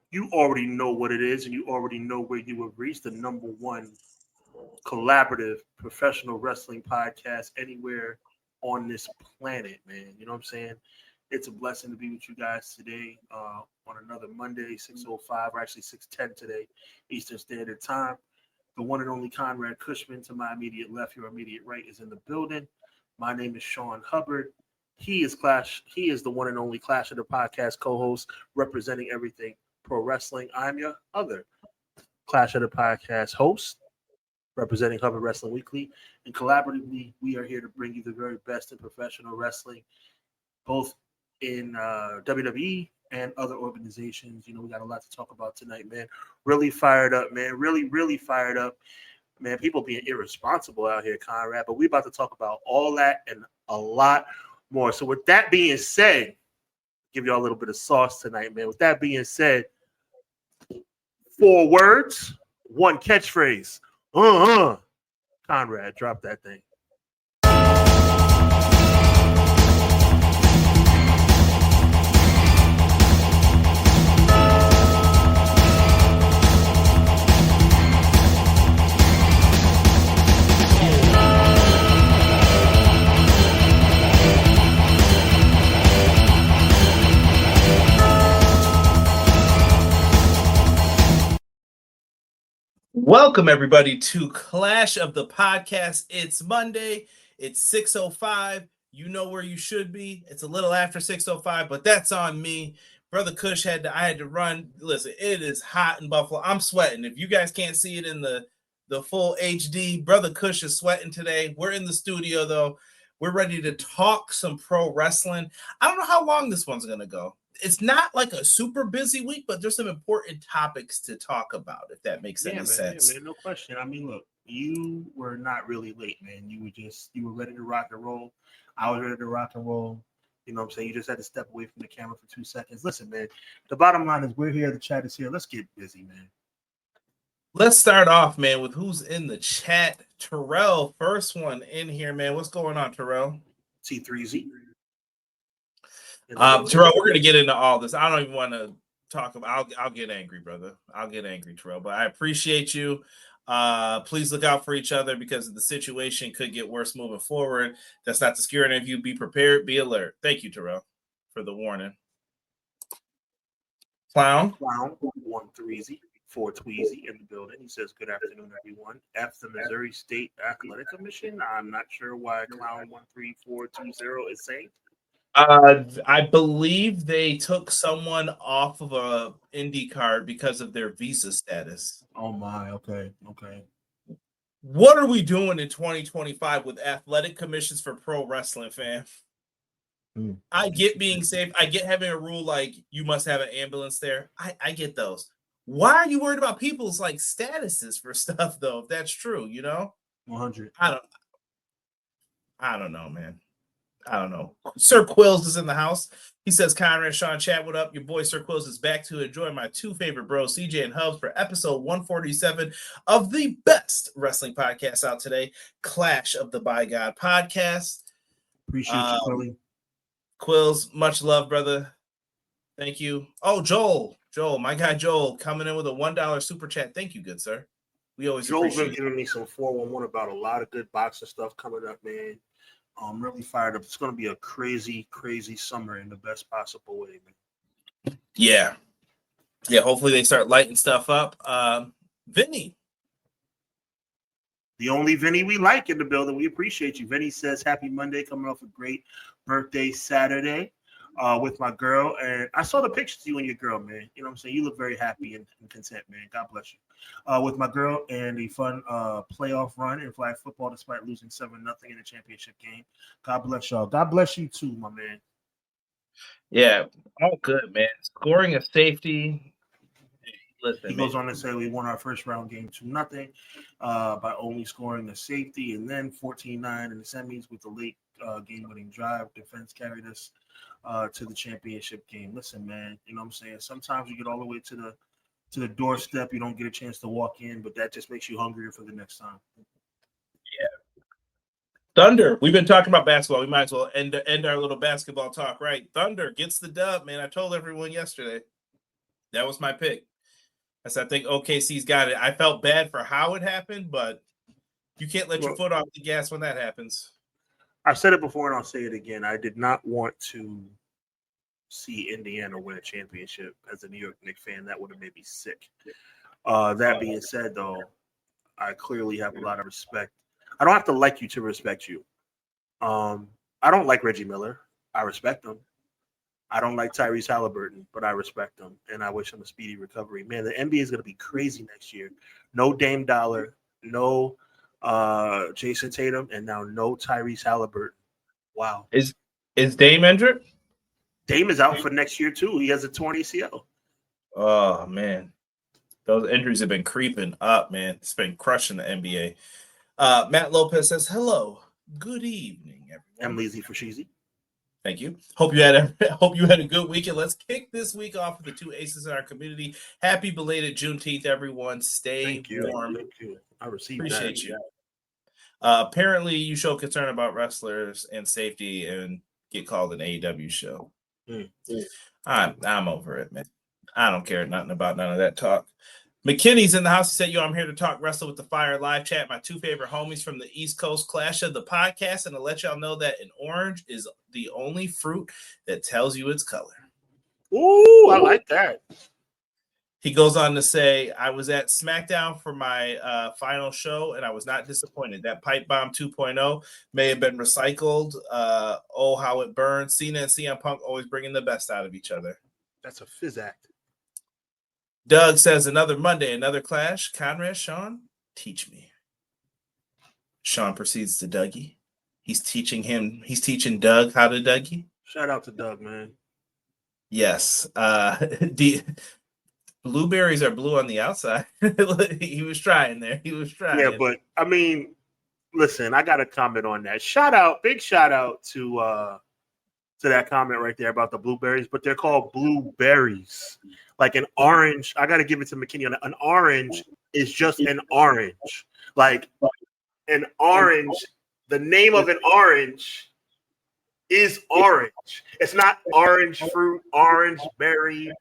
you already know what it is, and you already know where you have reached the number one collaborative professional wrestling podcast anywhere on this planet, man. You know what I'm saying? It's a blessing to be with you guys today on another Monday, 6:05, or actually 6:10 today, Eastern Standard Time. The one and only Conrad Cushman to my immediate left, your immediate right, is in the building. My name is Sean Hubbard. He is the one and only Clash of the Podcast co-host, representing everything pro wrestling. I'm your other Clash of the Podcast host, representing Hubbard Wrestling Weekly. And collaboratively, we are here to bring you the very best in professional wrestling, both in WWE and other organizations. You know, we got a lot to talk about tonight, man. Really fired up, man. Really fired up. Man, people being irresponsible out here, Conrad. But we're about to talk about all that and a lot more. So with that being said, give you all a little bit of sauce tonight, man. With that being said, 4 words, 1 catchphrase. Conrad, drop that thing. Welcome, everybody, to Clash of the Podcast. It's Monday. It's 6:05. You know where you should be. It's a little after 6:05, but that's on me. Brother Kush I had to run. Listen, it is hot in Buffalo. I'm sweating. If you guys can't see it in the full HD, Brother Kush is sweating today. We're in the studio, though. We're ready to talk some pro wrestling. I don't know how long this one's going to go. It's not like a super busy week, but there's some important topics to talk about, if that makes any sense. Yeah, man, no question. I mean, look, you were not really late, man. You were ready to rock and roll. I was ready to rock and roll. You know what I'm saying? You just had to step away from the camera for 2 seconds. Listen, man, the bottom line is we're here. The chat is here. Let's get busy, man. Let's start off, man, with who's in the chat. Terrell, first one in here, man. What's going on, Terrell? T3Z. Terrell, we're gonna get into all this. I don't even want to talk about. I'll get angry, brother. I'll get angry, Terrell. But I appreciate you. Please look out for each other because the situation could get worse moving forward. That's not to scare any of you. Be prepared. Be alert. Thank you, Terrell, for the warning. Clown 1-3Z. 4 Tweezy in the building. He says, "Good afternoon, everyone." F the Missouri State Athletic Commission. I'm not sure why Clown 13420 is saying. I believe they took someone off of a Indy card because of their visa status. Oh my, okay. What are we doing in 2025 with athletic commissions for pro wrestling, fam? I get being safe. I get having a rule like you must have an ambulance there. I get those. Why are you worried about people's like statuses for stuff though? If that's true, you know? 100. I don't know, man. I don't know. Sir Quills is in the house. He says, Conrad, Sean, chat, what up? Your boy Sir Quills is back to enjoy my 2 favorite bros, CJ and Hubs, for episode 147 of the best wrestling podcast out today, Clash of the By God podcast. Appreciate you, Quilly. Quills, much love, brother. Thank you. Oh, Joel, my guy Joel, coming in with a $1 super chat. Thank you, good sir. We always Joel's appreciate been giving me some 411 about a lot of good boxing stuff coming up, man. I'm really fired up. It's going to be a crazy, crazy summer in the best possible way, man. Yeah. Hopefully they start lighting stuff up. Vinny. The only Vinny we like in the building. We appreciate you. Vinny says, happy Monday, coming off a great birthday Saturday with my girl. And I saw the pictures of you and your girl, man. You know what I'm saying? You look very happy and content, man. God bless you. With my girl and a fun playoff run in flag football despite losing 7-0 in the championship game. God bless y'all. God bless you too, my man. Yeah, all good, man. Scoring a safety. Listen, he goes on to say we won our first round game 2-0 by only scoring a safety, and then 14-9 in the semis with the late game-winning drive. Defense carried us to the championship game. Listen, man, you know what I'm saying? Sometimes you get all the way to the doorstep, you don't get a chance to walk in, but that just makes you hungrier for the next time. Yeah. Thunder, we've been talking about basketball. We might as well end our little basketball talk, right? Thunder gets the dub, man. I told everyone yesterday. That was my pick. I think OKC's got it. I felt bad for how it happened, but you can't let your foot off the gas when that happens. I've said it before and I'll say it again. I did not want to see Indiana win a championship as a New York Knicks fan. That would have made me sick. That being said, though, I clearly have a lot of respect. I don't have to like you to respect you. I don't like Reggie Miller. I respect him. I don't like Tyrese Halliburton, but I respect him, and I wish him a speedy recovery. Man, the NBA is going to be crazy next year. No Dame Dollar, no Jason Tatum, and now no Tyrese Halliburton. Wow. Is Dame injured? Dame is out for next year, too. He has a torn ACL. Oh, man. Those injuries have been creeping up, man. It's been crushing the NBA. Matt Lopez says, hello. Good evening, everyone. I'm lazy for Sheezy. Thank you. Hope you had a good weekend. Let's kick this week off with the two aces in our community. Happy belated Juneteenth, everyone. Stay warm. Thank you. I appreciate you. Apparently, you show concern about wrestlers and safety and get called an AEW show. I'm over it, man. I don't care nothing about none of that talk. McKinney's in the house. He said, I'm here to talk Wrestle with the Fire live chat. My two favorite homies from the East Coast Clash of the podcast. And to let y'all know that an orange is the only fruit that tells you its color. Ooh, I like that. He goes on to say, I was at SmackDown for my final show, and I was not disappointed. That Pipe Bomb 2.0 may have been recycled. Oh, how it burns. Cena and CM Punk always bringing the best out of each other. That's a fizz act. Doug says, another Monday, another clash. Conrad, Sean, teach me. Sean proceeds to Dougie. He's teaching Doug how to Dougie. Shout out to Doug, man. Yes. Blueberries are blue on the outside. He was trying there. Yeah, but I mean, listen, I got to comment on that. Big shout out to that comment right there about the blueberries, but they're called blueberries. Like an orange, I got to give it to McKinney on that. An orange is just an orange. Like an orange, the name of an orange is orange. It's not orange fruit, orange berry,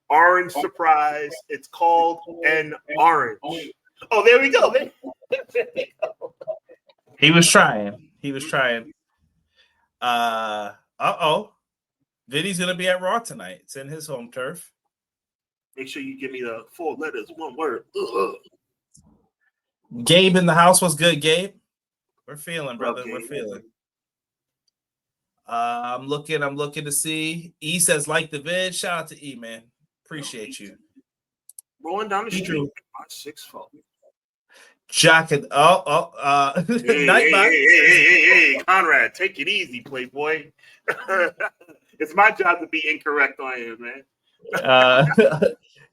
orange surprise. It's called an orange. Oh, there we go. He was trying. Vinny's going to be at Raw tonight. It's in his home turf. Make sure you give me the 4 letters, one word. Ugh. Gabe in the house. What's good, Gabe? We're feeling, brother. We're feeling. I'm looking to see. E says, like the vid. Shout out to E, man. Appreciate you. Rolling down the street. 6'4". Jock and hey, Conrad, take it easy, Playboy. It's my job to be incorrect on here, man.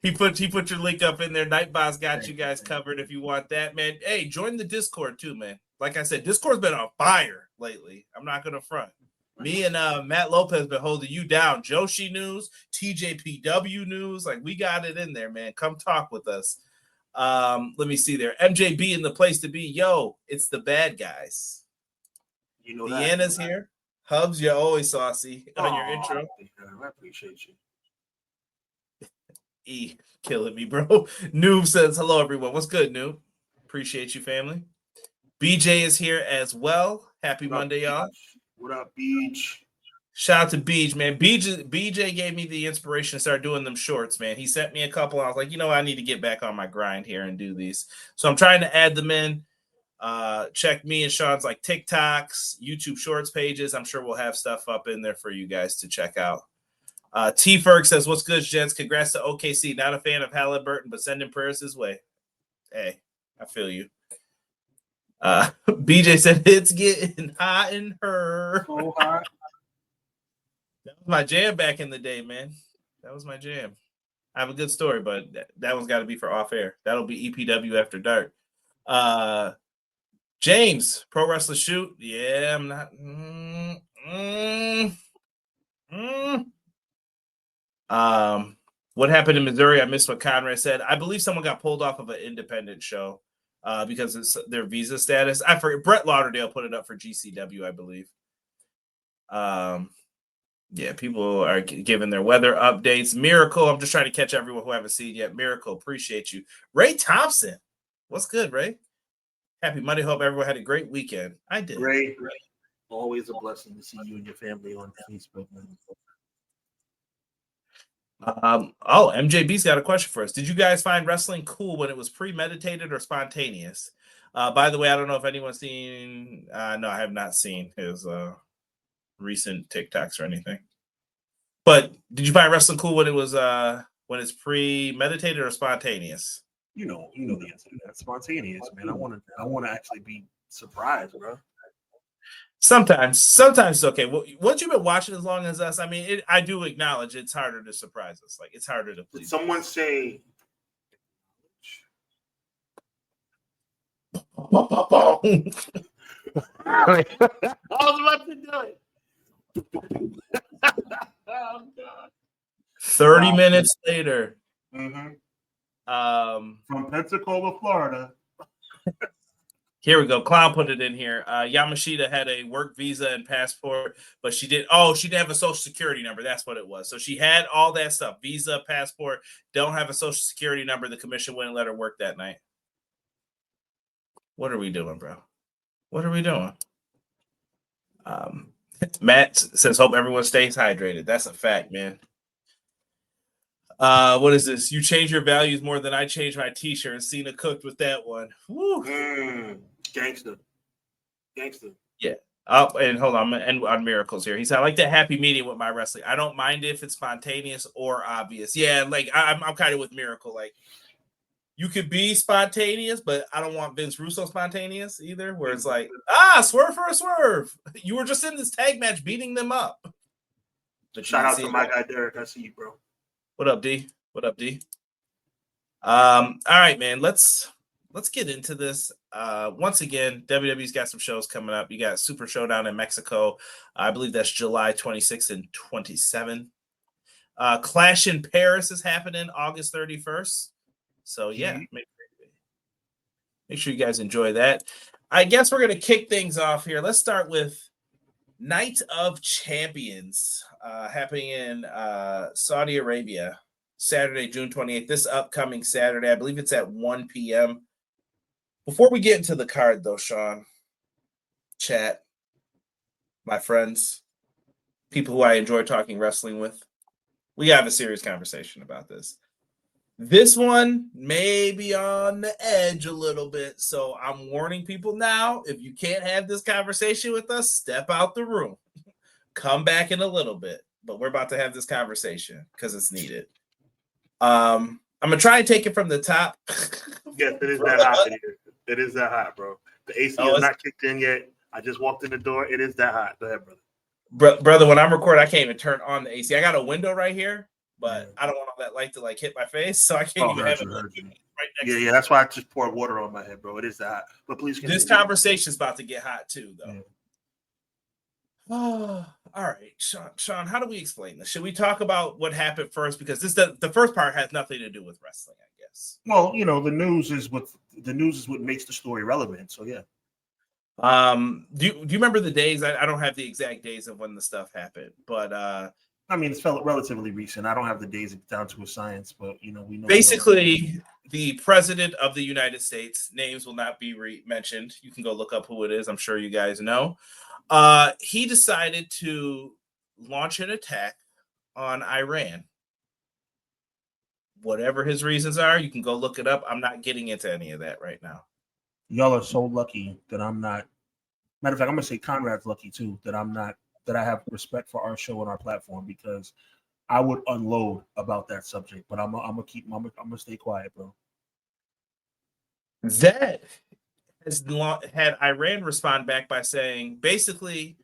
He put your link up in there. Nightbot's got you guys covered if you want that, man. Hey, join the Discord too, man. Like I said, Discord's been on fire lately. I'm not gonna front. Me and Matt Lopez been holding you down. Joshi news, TJPW news, like we got it in there, man. Come talk with us. Let me see there. MJB in the place to be. Yo, it's the bad guys. You know Deanna's here. Hubs, you're always saucy on your intro. I appreciate you. E killing me, bro. Noob says hello, everyone. What's good, Noob? Appreciate you, family. BJ is here as well. Happy Monday, y'all. What up, Beach? Shout out to Beach, man. BJ gave me the inspiration to start doing them shorts, man. He sent me a couple. I was like, I need to get back on my grind here and do these. So I'm trying to add them in. Check me and Sean's like TikToks, YouTube Shorts pages. I'm sure we'll have stuff up in there for you guys to check out. T Ferg says, what's good, gents? Congrats to OKC. Not a fan of Halliburton, but sending prayers his way. Hey, I feel you. BJ said it's getting hot in her. So hot. That was my jam back in the day, man. That was my jam. I have a good story, but that one's got to be for off air. That'll be EPW after dark. James, Pro Wrestler Shoot. Yeah, I'm not. What happened in Missouri? I missed what Conrad said. I believe someone got pulled off of an independent show because it's their visa status. I forget. Brett Lauderdale put it up for GCW, I believe. Yeah, people are giving their weather updates. Miracle, I'm just trying to catch everyone who haven't seen yet. Miracle, appreciate you. Ray Thompson, what's good, Ray? Happy Monday. Hope everyone had a great weekend. I did. Great. Always a blessing to see you and your family on Facebook, man. MJB's got a question for us. Did you guys find wrestling cool when it was premeditated or spontaneous? By the way, I don't know if anyone's seen. No, I have not seen his recent TikToks or anything. But did you find wrestling cool when it was when it's premeditated or spontaneous? You know the answer to that. Spontaneous, man. I want to actually be surprised, bro. Sometimes it's okay. Well, once you've been watching as long as us, I mean, I do acknowledge it's harder to surprise us. Like, it's harder to please. Did someone say? I was about to do it. Oh, God. 30 minutes later. Mm-hmm. From Pensacola, Florida. Here we go. Clown put it in here. Yamashita had a work visa and passport, but she didn't have a social security number. That's what it was. So she had all that stuff. Visa, passport, don't have a social security number. The commission wouldn't let her work that night. What are we doing, bro? What are we doing? Matt says, hope everyone stays hydrated. That's a fact, man. What is this? You change your values more than I change my t-shirt. Cena cooked with that one. Woo. Gangster. Yeah. And hold on, and on Miracles here. He said, I like that happy medium with my wrestling. I don't mind if it's spontaneous or obvious. Yeah, like I'm kind of with Miracle. Like, you could be spontaneous, but I don't want Vince Russo spontaneous either, where it's like, swerve for a swerve. You were just in this tag match beating them up. But shout out to my guy Derek. I see you, bro. What up, D? All right, man. Let's get into this. Once again, WWE's got some shows coming up. You got Super Showdown in Mexico. I believe that's July 26th and 27th. Clash in Paris is happening August 31st. So, yeah, make sure you guys enjoy that. I guess we're going to kick things off here. Let's start with Night of Champions happening in Saudi Arabia, Saturday, June 28th. This upcoming Saturday, I believe it's at 1 p.m. Before we get into the card, though, Sean, chat, my friends, people who I enjoy talking wrestling with, we got to have a serious conversation about this. This one may be on the edge a little bit, so I'm warning people now. If you can't have this conversation with us, step out the room. Come back in a little bit, but we're about to have this conversation because it's needed. I'm going to try and take it from the top. Yes, it is that hot in here. It is that hot, bro. The AC is not kicked in yet. I just walked in the door. It is that hot. Go ahead, brother. Brother, when I'm recording, I can't even turn on the AC. I got a window right here, but I don't want all that light to hit my face, so I can't even have it right next to me. Yeah, that's why I just poured water on my head, bro. It is that hot. But please continue. This conversation's about to get hot too, though. Yeah. Oh, all right, Sean, how do we explain this? Should we talk about what happened first? Because the first part has nothing to do with wrestling, I guess. Well, the news is what makes the story relevant. So yeah. Do you remember the days? I don't have the exact days of when the stuff happened, but I mean, it's relatively recent. I don't have the days down to a science, but we know. Basically, the president of the United States, names will not be mentioned. You can go look up who it is. I'm sure you guys know. He decided to launch an attack on Iran. Whatever his reasons are, you can go look it up. I'm not getting into any of that right now. Y'all are so lucky that I'm not. Matter of fact, I'm gonna say Conrad's lucky too that I'm not. That I have respect for our show and our platform, because I would unload about that subject, but I'm gonna stay quiet, bro. That has had Iran respond back by saying, basically,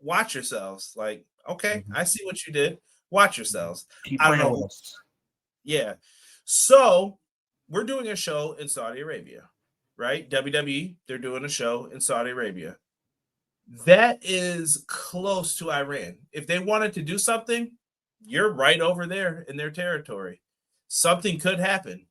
watch yourselves. Like, okay, I see what you did. Watch yourselves. Keep playing with us. Yeah. So we're doing a show in Saudi Arabia, right? WWE, they're doing a show in Saudi Arabia. That is close to Iran. If they wanted to do something, you're right over there in their territory. Something could happen.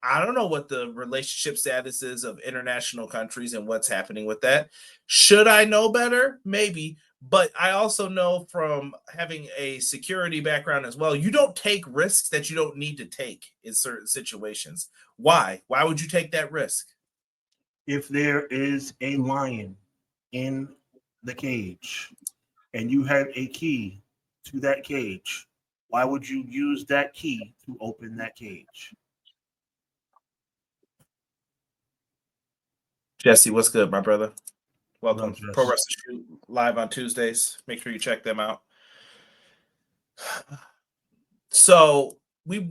I don't know what the relationship status is of international countries and what's happening with that. Should I know better? Maybe. But I also know from having a security background as well, you don't take risks that you don't need to take in certain situations. Why? Why would you take that risk? If there is a lion in the cage and you have a key to that cage, why would you use that key to open that cage? Jesse, what's good, my brother? Welcome. Well, Pro Wrestling Shoot live on Tuesdays. Make sure you check them out. So we've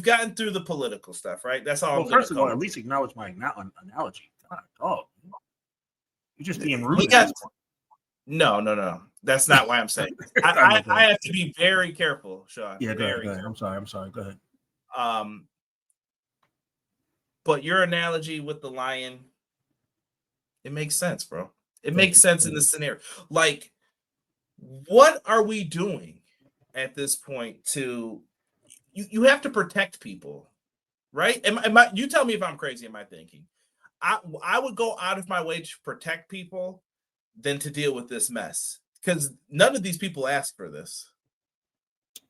gotten through the political stuff, right? That's all. Well, first of all, at least acknowledge my analogy. God, you're just being rude. No. That's not why I'm saying. I have to be very careful, Sean. Yeah, go ahead. I'm sorry. Go ahead. But your analogy with the lion, it makes sense, bro. It makes sense in this scenario. Like, what are we doing at this point to you have to protect people, right? Am I, you tell me if I'm crazy in my thinking. I would go out of my way to protect people than to deal with this mess, because none of these people asked for this.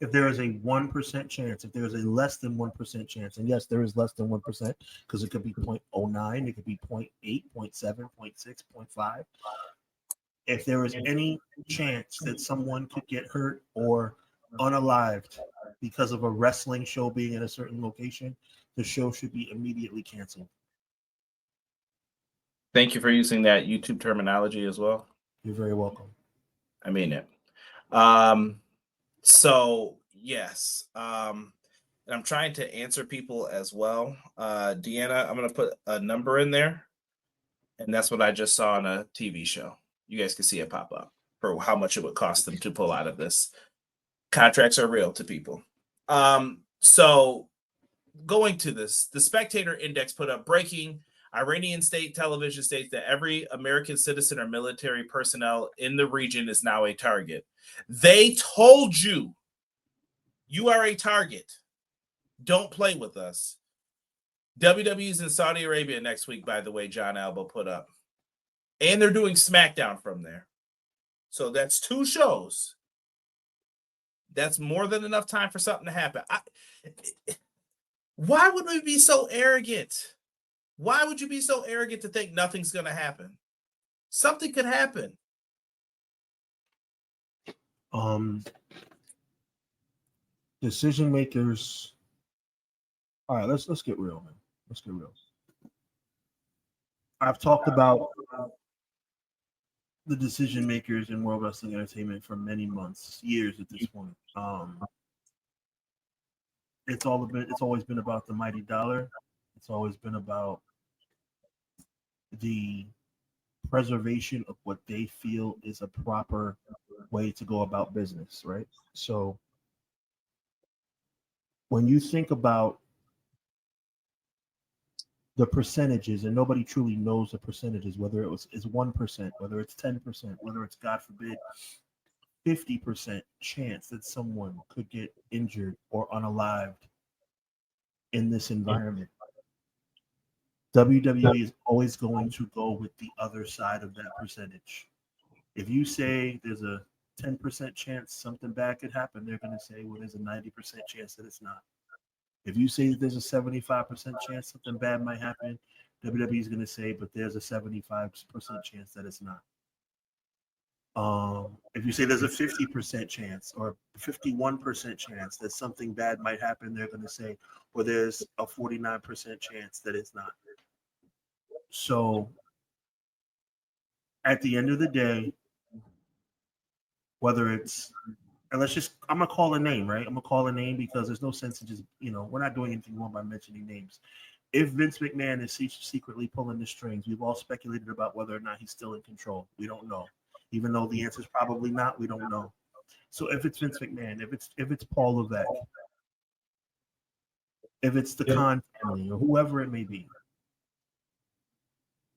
If there is a 1% chance, if there is a less than 1% chance, and yes, there is less than 1%, because it could be 0.09, it could be 0.8, 0.7, 0.6, 0.5. If there is any chance that someone could get hurt or unalived because of a wrestling show being in a certain location, the show should be immediately canceled. Thank you for using that YouTube terminology as well. You're very welcome. I mean it. So yes. And I'm trying to answer people as well. Deanna, I'm going to put a number in there. And that's what I just saw on a TV show. You guys can see it pop up for how much it would cost them to pull out of this. Contracts are real to people. So going to this, the Spectator Index put up breaking. Iranian state television states that every American citizen or military personnel in the region is now a target. They told you are a target. Don't play with us. WWE's in Saudi Arabia next week, by the way, John Alba put up. And they're doing SmackDown from there. So that's 2 shows. That's more than enough time for something to happen. Why would we be so arrogant? Why would you be so arrogant to think nothing's going to happen? Something could happen. Decision makers. All right, let's get real, man. Let's get real. I've talked about the decision makers in World Wrestling Entertainment for many months, years at this point. It's always been about the mighty dollar. It's always been about the preservation of what they feel is a proper way to go about business, right? So when you think about the percentages, and nobody truly knows the percentages, whether it's 1%, whether it's 10%, whether it's, God forbid, 50% chance that someone could get injured or unalived in this environment. WWE is always going to go with the other side of that percentage. If you say there's a 10% chance something bad could happen, they're going to say, well, there's a 90% chance that it's not. If you say that there's a 75% chance something bad might happen, WWE is going to say, but there's a 75% chance that it's not. If you say there's a 50% chance or 51% chance that something bad might happen, they're going to say, well, there's a 49% chance that it's not. So at the end of the day, whether it's, and I'm going to call a name, right? I'm going to call a name because there's no sense in just, we're not doing anything wrong by mentioning names. If Vince McMahon is secretly pulling the strings, we've all speculated about whether or not he's still in control. We don't know. Even though the answer is probably not, we don't know. So if it's Vince McMahon, if it's Paul Levesque, if it's the Khan family or whoever it may be,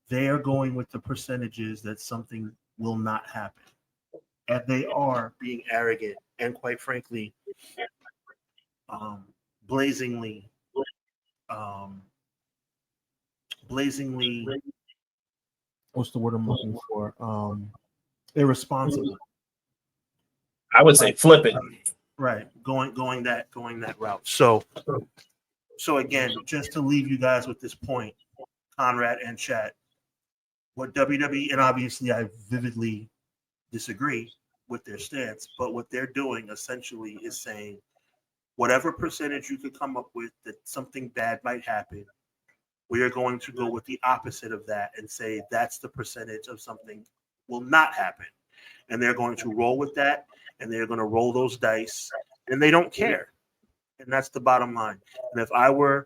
they are going with the percentages that something will not happen. And they are being arrogant and, quite frankly, blazingly, what's the word I'm looking for? Irresponsible. I would say flip it. Right, going that route. So again, just to leave you guys with this point, Conrad and chat, what WWE, and obviously I vividly disagree with their stance, but what they're doing essentially is saying whatever percentage you could come up with that something bad might happen, we are going to go with the opposite of that and say that's the percentage of something will not happen. And they're going to roll with that, and they're going to roll those dice, and they don't care. And that's the bottom line. And if I were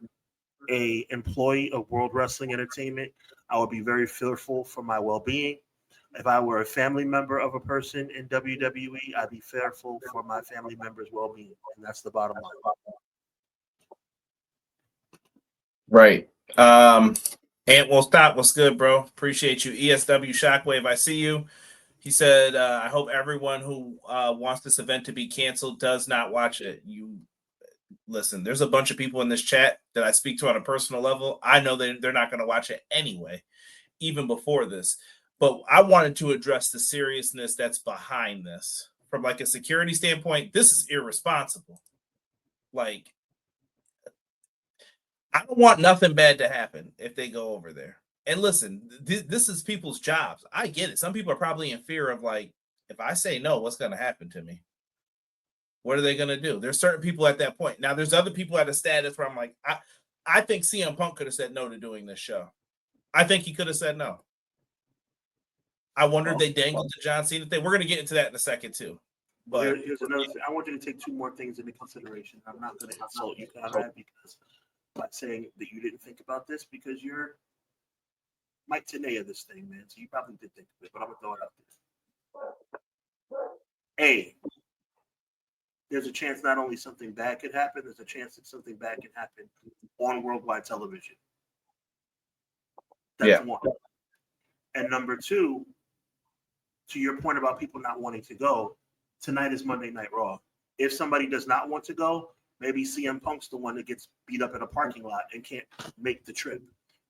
a employee of World Wrestling Entertainment, I would be very fearful for my well-being. If I were a family member of a person in WWE, I'd be fearful for my family member's well-being. And that's the bottom line. Right. Ant will stop. What's good, bro? Appreciate you. ESW Shockwave, I see you. He said, I hope everyone who wants this event to be canceled does not watch it. You listen, there's a bunch of people in this chat that I speak to on a personal level. I know that they're not going to watch it anyway, even before this. But I wanted to address the seriousness that's behind this. From like a security standpoint, this is irresponsible. Like, I don't want nothing bad to happen if they go over there. And listen, this is people's jobs. I get it. Some people are probably in fear of like, if I say no, what's going to happen to me? What are they going to do? There's certain people at that point. Now, there's other people at a status where I'm like, I think CM Punk could have said no to doing this show. I think he could have said no. I wonder if they dangled the John Cena thing. We're going to get into that in a second, too. But here's another thing. I want you to take two more things into consideration. I'm not going to insult you, Conrad, because I'm not saying that you didn't think about this because you're Mike Tenay of this thing, man. So you probably did think of it, but I'm going to throw it out there. A, there's a chance not only something bad could happen, there's a chance that something bad can happen on worldwide television. That's one. And number two, to your point about people not wanting to go, tonight is Monday Night Raw. If somebody does not want to go, maybe CM Punk's the one that gets beat up in a parking lot and can't make the trip.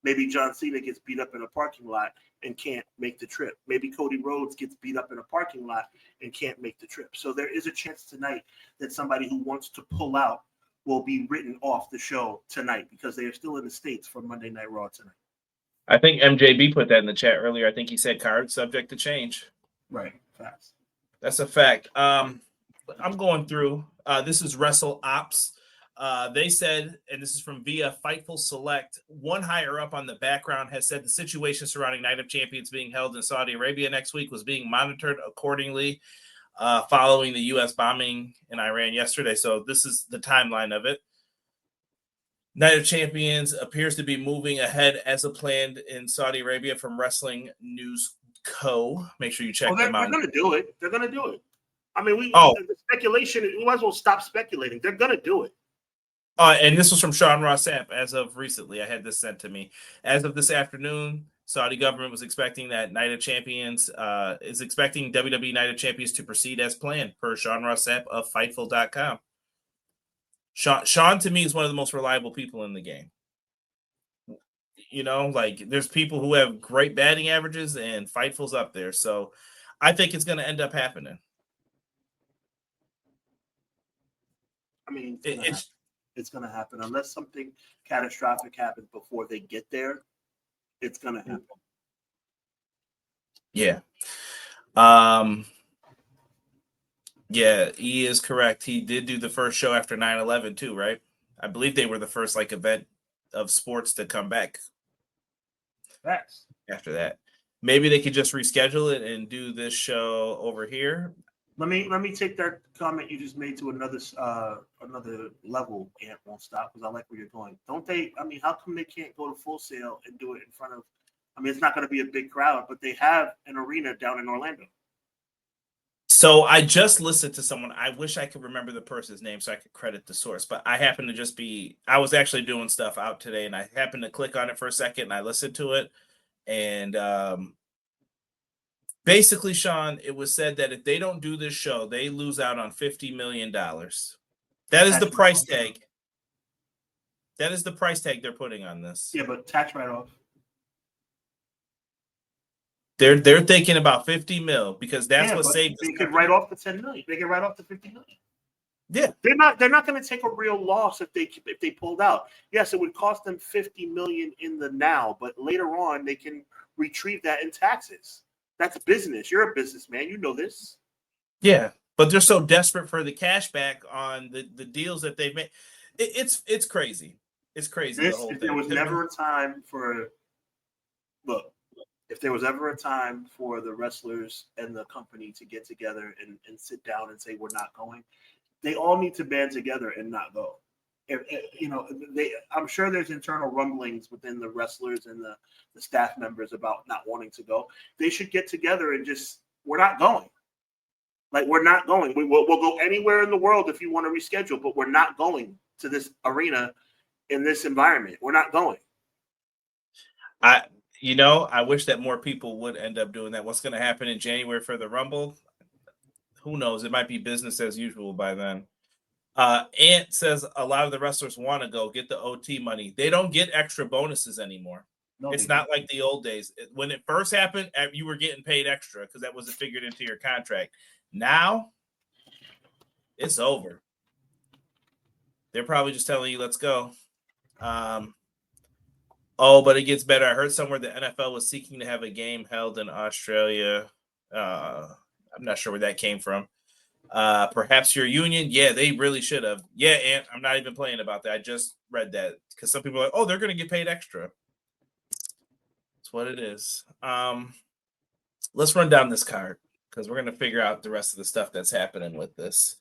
Maybe John Cena gets beat up in a parking lot and can't make the trip. Maybe Cody Rhodes gets beat up in a parking lot and can't make the trip. So there is a chance tonight that somebody who wants to pull out will be written off the show tonight because they are still in the States for Monday Night Raw tonight. I think MJB put that in the chat earlier. I think he said card subject to change. Right. Facts. That's a fact. I'm going through. This is Wrestle Ops. They said, and this is from via Fightful Select, one higher up on the background has said the situation surrounding Night of Champions being held in Saudi Arabia next week was being monitored accordingly following the U.S. bombing in Iran yesterday. So this is the timeline of it. Night of Champions appears to be moving ahead as planned in Saudi Arabia from Wrestling News Co. Make sure you check them out. They're going to do it. They're going to do it. I mean, the speculation, we might as well stop speculating. They're going to do it. And this was from Sean Ross Sapp as of recently. I had this sent to me. As of this afternoon, Saudi government was expecting that Night of Champions is expecting WWE Night of Champions to proceed as planned, per Sean Ross Sapp of Fightful.com. Sean, to me, is one of the most reliable people in the game. You know, like there's people who have great batting averages, and Fightful's up there. So I think it's going to end up happening. I mean, it's going to happen unless something catastrophic happens before they get there. It's going to happen. Yeah. Yeah, he is correct. He did do the first show after 9/11 too, right? I believe they were the first event of sports to come back. Facts. After that, maybe they could just reschedule it and do this show over here. Let me take that comment you just made to another level. Ant won't stop because I like where you're going. Don't they? I mean, how come they can't go to Full Sail and do it in front of? I mean, it's not going to be a big crowd, but they have an arena down in Orlando. So I just listened to someone. I wish I could remember the person's name so I could credit the source, but I happened to just I was actually doing stuff out today, and I happened to click on it for a second, and I listened to it, and basically, Sean, it was said that if they don't do this show, they lose out on $50 million. That is the price tag. That is the price tag they're putting on this. Yeah, but tax write-off. They're thinking about 50 mil because that's what but saved. They could write off the 10 million. They can write off the 50 million. Yeah, they're not going to take a real loss if they pulled out. Yes, it would cost them 50 million in the now, but later on they can retrieve that in taxes. That's business. You're a businessman. You know this. Yeah, but they're so desperate for the cash back on the deals that they've made. It's crazy. It's crazy. The whole thing. There was never a time for if there was ever a time for the wrestlers and the company to get together and sit down and say we're not going, they all need to band together and not go. I'm sure there's internal rumblings within the wrestlers and the staff members about not wanting to go. They should get together and just, we're not going. Like, we're not going. We'll go anywhere in the world if you want to reschedule, but we're not going to this arena in this environment. We're not going. I wish that more people would end up doing that. What's going to happen in January for the Rumble? Who knows? It might be business as usual by then. Ant says a lot of the wrestlers want to go get the OT money. They don't get extra bonuses anymore. No, it's not like the old days. When it first happened, you were getting paid extra because that was figured into your contract. Now, it's over. They're probably just telling you, let's go. But it gets better. I heard somewhere the NFL was seeking to have a game held in Australia. I'm not sure where that came from. Perhaps your union. Yeah, they really should have. Yeah, and I'm not even playing about that. I just read that because some people are like, oh, they're going to get paid extra. That's what it is. Let's run down this card because we're going to figure out the rest of the stuff that's happening with this.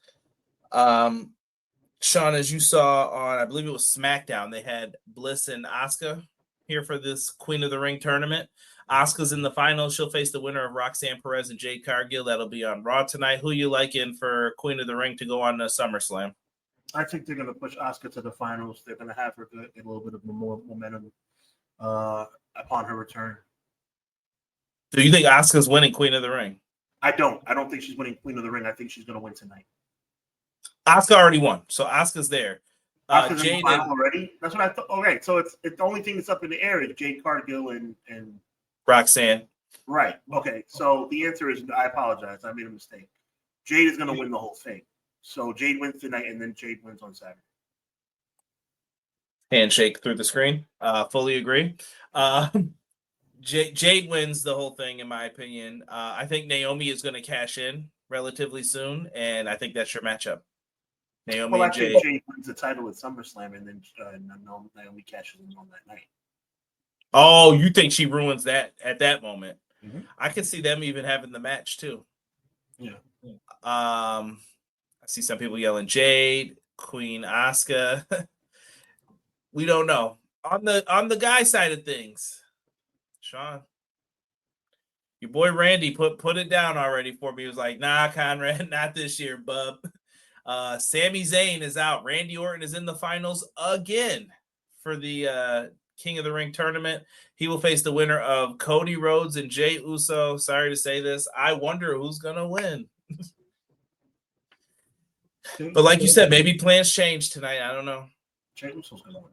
Sean, as you saw on, I believe it was SmackDown, they had Bliss and Asuka here for this Queen of the Ring tournament. Asuka's in the finals. She'll face the winner of Roxanne Perez and Jade Cargill. That'll be on Raw tonight. Who you liking for Queen of the Ring to go on to SummerSlam? I think they're going to push Asuka to the finals. They're going to have her get a little bit of more momentum upon her return. Do you think Asuka's winning Queen of the Ring? I don't think she's winning Queen of the Ring. I think she's going to win tonight. Asuka already won, so Asuka's there. Asuka's in the final already? That's what I thought. All right, so it's the only thing that's up in the air is Jade Cargill and Roxanne. Right. Okay. So the answer is I apologize. I made a mistake. Jade is going to win the whole thing. So Jade wins tonight, and then Jade wins on Saturday. Handshake through the screen. Fully agree. Jade wins the whole thing, in my opinion. I think Naomi is going to cash in relatively soon, and I think that's your matchup. Naomi and Jade. I think Jade wins the title at SummerSlam, and then Naomi cashes in on that night. Oh, you think she ruins that at that moment? Mm-hmm. I can see them even having the match too. Yeah. I see some people yelling Jade, Queen Asuka. We don't know. On the guy side of things, Sean, your boy Randy put it down already for me. He was like, nah, Conrad, not this year, bub. Sami Zayn is out. Randy Orton is in the finals again for the King of the Ring tournament. He will face the winner of Cody Rhodes and Jey Uso. Sorry to say this. I wonder who's going to win. But like you said, maybe plans change tonight. I don't know. Jey Uso's going to win.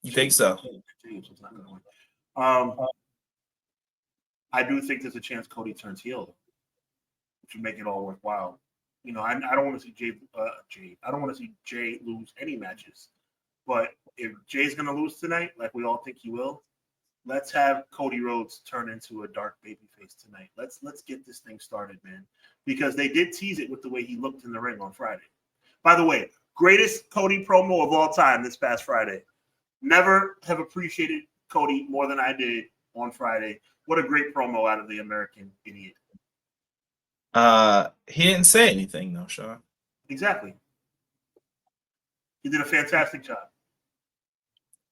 You think so? Jey Uso's not going to win. I do think there's a chance Cody turns heel, which would make it all worthwhile. You know, I don't want to see Jay. I don't want to see Jay lose any matches. But if Jay's going to lose tonight, like we all think he will, let's have Cody Rhodes turn into a dark babyface tonight. Let's get this thing started, man. Because they did tease it with the way he looked in the ring on Friday. By the way, greatest Cody promo of all time this past Friday. Never have appreciated Cody more than I did on Friday. What a great promo out of the American Idiot. He didn't say anything though, Sean. Exactly. He did a fantastic job.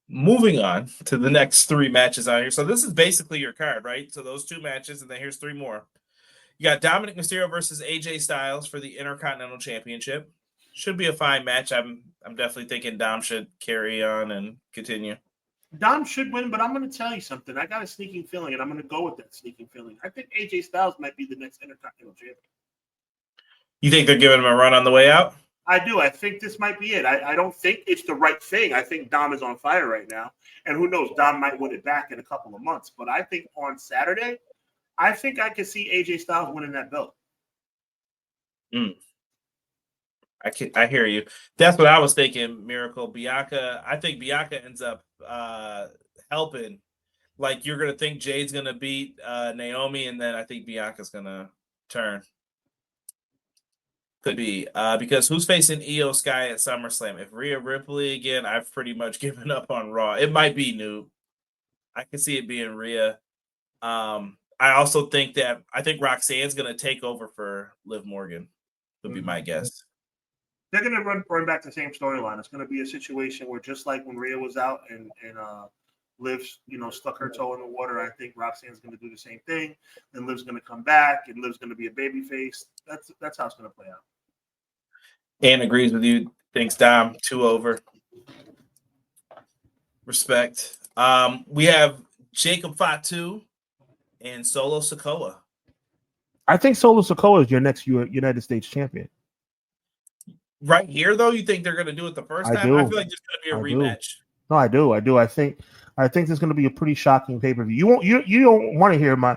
Moving on to the next three matches out here. So this is basically your card, right? So those two matches, and then here's three more. You got Dominic Mysterio versus AJ Styles for the Intercontinental Championship. Should be a fine match. I'm definitely thinking Dom should carry on and continue. Dom should win, but I'm going to tell you something. I got a sneaking feeling, and I'm going to go with that sneaking feeling. I think AJ Styles might be the next Intercontinental Champion. You think they're giving him a run on the way out? I do. I think this might be it. I don't think it's the right thing. I think Dom is on fire right now. And who knows, Dom might win it back in a couple of months. But I think on Saturday, I think I could see AJ Styles winning that belt. I hear you. That's what I was thinking, Miracle. Bianca, I think Bianca ends up helping. Like, you're going to think Jade's going to beat Naomi, and then I think Bianca's going to turn. Could be. Because who's facing Io Sky at SummerSlam? If Rhea Ripley again, I've pretty much given up on Raw. It might be Noob. I can see it being Rhea. I also think Roxanne's going to take over for Liv Morgan, would be my guess. They're going to run back the same storyline. It's going to be a situation where just like when Rhea was out and Liv, stuck her toe in the water, I think Roxanne's going to do the same thing. Then Liv's going to come back, and Liv's going to be a babyface. That's how it's going to play out. Ann agrees with you. Thanks, Dom. 2 over. Respect. We have Jacob Fatu and Solo Sikoa. I think Solo Sikoa is your next United States champion. Right here, though, you think they're going to do it the first time? I feel like there's going to be a rematch. No, I do. I think there's going to be a pretty shocking pay-per-view. You don't want to hear my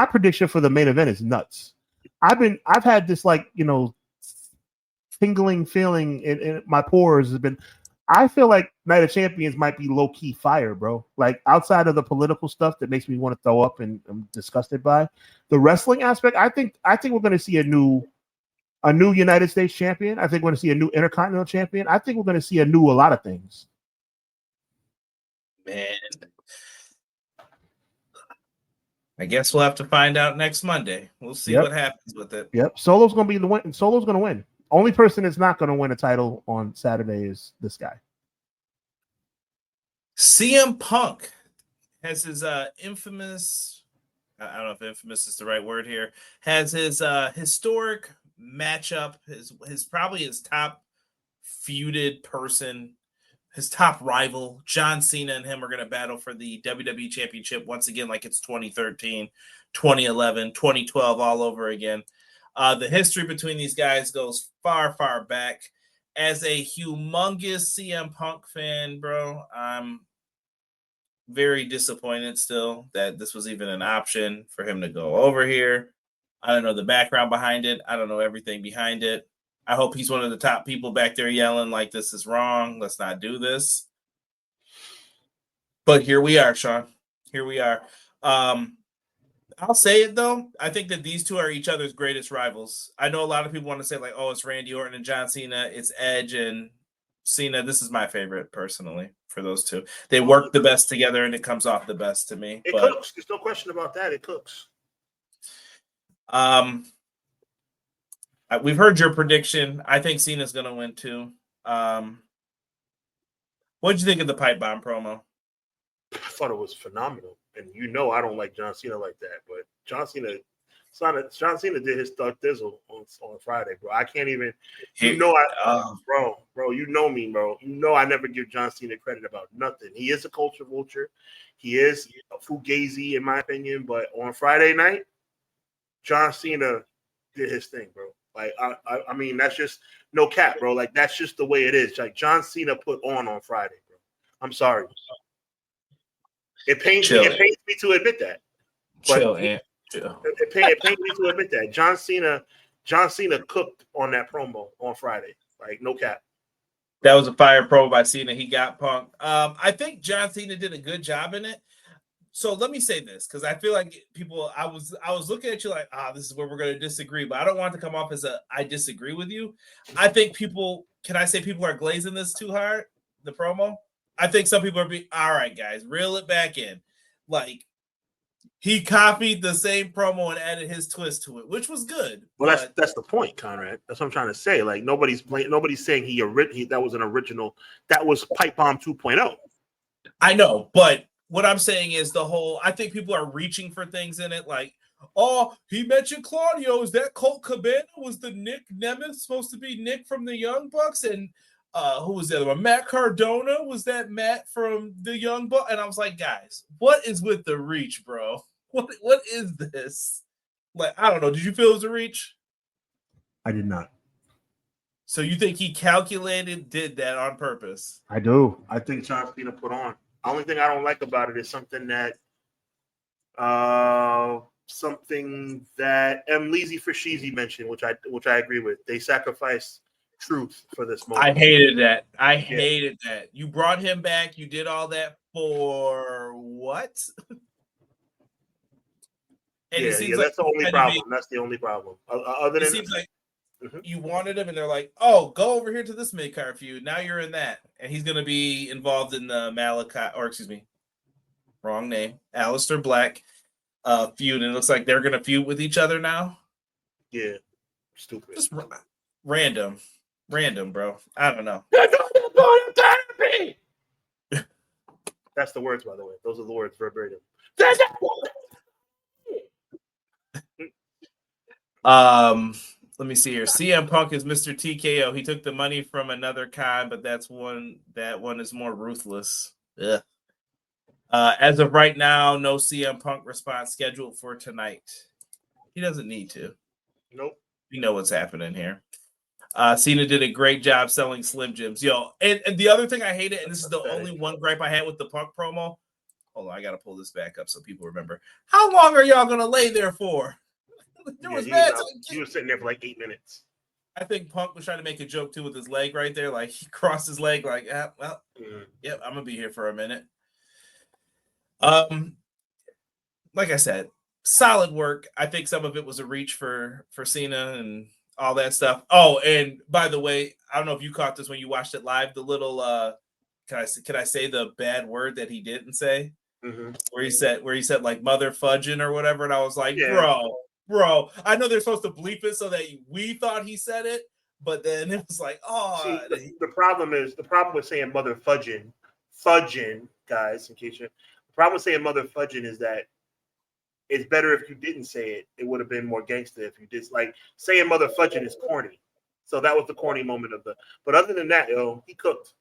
prediction for the main event is nuts. I've had this tingling feeling in my pores has been. I feel like Night of Champions might be low-key fire, bro. Like, outside of the political stuff that makes me want to throw up and I'm disgusted by the wrestling aspect, I think we're going to see a new United States champion. I think we're going to see a new Intercontinental champion. I think we're going to see a lot of things. Man, I guess we'll have to find out next Monday. We'll see what happens with it. Yep, Solo's going to be the win. Solo's going to win. Only person that's not going to win a title on Saturday is this guy. CM Punk has his infamous, I don't know if infamous is the right word here, has his historic matchup, his probably his top feuded person, his top rival, John Cena, and him are going to battle for the WWE Championship once again, like it's 2013, 2011, 2012, all over again. The history between these guys goes far, far back. As a humongous CM Punk fan, bro, I'm very disappointed still that this was even an option for him to go over here. I don't know the background behind it. I don't know everything behind it. I hope he's one of the top people back there yelling like this is wrong. Let's not do this. But here we are, Sean. Here we are. I'll say it, though. I think that these two are each other's greatest rivals. I know a lot of people want to say, like, oh, it's Randy Orton and John Cena. It's Edge and Cena. This is my favorite, personally, for those two. They work the best together, and it comes off the best to me. It cooks. There's no question about that. It cooks. We've heard your prediction. I think Cena's going to win, too. What did you think of the pipe bomb promo? I thought it was phenomenal. And I don't like John Cena like that, but John Cena did his Thug Dizzle on Friday, bro. I can't even, bro, you know me, bro. I never give John Cena credit about nothing. He is a culture vulture. He is a fugazi, in my opinion. But on Friday night, John Cena did his thing, bro. Like, I mean, that's just no cap, bro. Like, that's just the way it is. Like, John Cena put on Friday, bro. I'm sorry. It pains me to admit that. Chill. It pains me to admit that. John Cena cooked on that promo on Friday. Like, no cap. That was a fire promo by Cena. He got Punk. I think John Cena did a good job in it. So let me say this, because I feel like people, I was looking at you like, this is where we're going to disagree, but I don't want it to come off as I disagree with you. I think people are glazing this too hard, the promo? I think some people are all right, guys, reel it back in. Like, he copied the same promo and added his twist to it, which was good. Well, that's the point, Conrad. That's what I'm trying to say. Like, nobody's saying that was an original. That was Pipe Bomb 2.0. I know, but what I'm saying is I think people are reaching for things in it. Like, oh, he mentioned Claudio. Is that Colt Cabana? Was the Nick Nemeth supposed to be Nick from the Young Bucks? And who was the other one? Matt Cardona? Was that Matt from the Young Bucks? And I was like, guys, what is with the reach, bro? What is this? Like, I don't know. Did you feel it was a reach? I did not. So you think he did that on purpose? I do. I think John Cena put on. The only thing I don't like about it is something that M. Leezy Fashizi mentioned, which I agree with. They sacrificed truth for this moment. I hated that. I hated that. You brought him back. You did all that for what? And yeah, that's the only problem. That's the only problem. Other than it seems like you wanted him, and they're like, "Oh, go over here to this mid-card feud." Now you're in that, and he's going to be involved in the Aleister Black feud, and it looks like they're going to feud with each other now. Yeah, stupid. Just random, bro. I don't know. That's the words, by the way. Those are the words verbatim. Let me see here. CM Punk is Mr. TKO. He took the money from another con, but that one is more ruthless. Ugh. As of right now, no CM Punk response scheduled for tonight. He doesn't need to. Nope. We know what's happening here. Cena did a great job selling Slim Jims. Yo, and the other thing I hated, and this is the only one gripe I had with the Punk promo. Hold on, I got to pull this back up so people remember. How long are y'all going to lay there for? He was sitting there for like 8 minutes. I think Punk was trying to make a joke too with his leg right there. Like he crossed his leg, like, yep, I'm gonna be here for a minute. Like I said, solid work. I think some of it was a reach for Cena and all that stuff. Oh, and by the way, I don't know if you caught this when you watched it live. The little can I say the bad word that he didn't say? Mm-hmm. Where he said like mother fudging or whatever, and I was like, Bro, I know they're supposed to bleep it so that we thought he said it, but then it was like, oh. See, the problem with saying mother fudging, guys, in case the problem with saying mother fudging is that it's better if you didn't say it. It would have been more gangster if you did. Like saying mother fudging is corny. So that was the corny moment of but other than that, he cooked.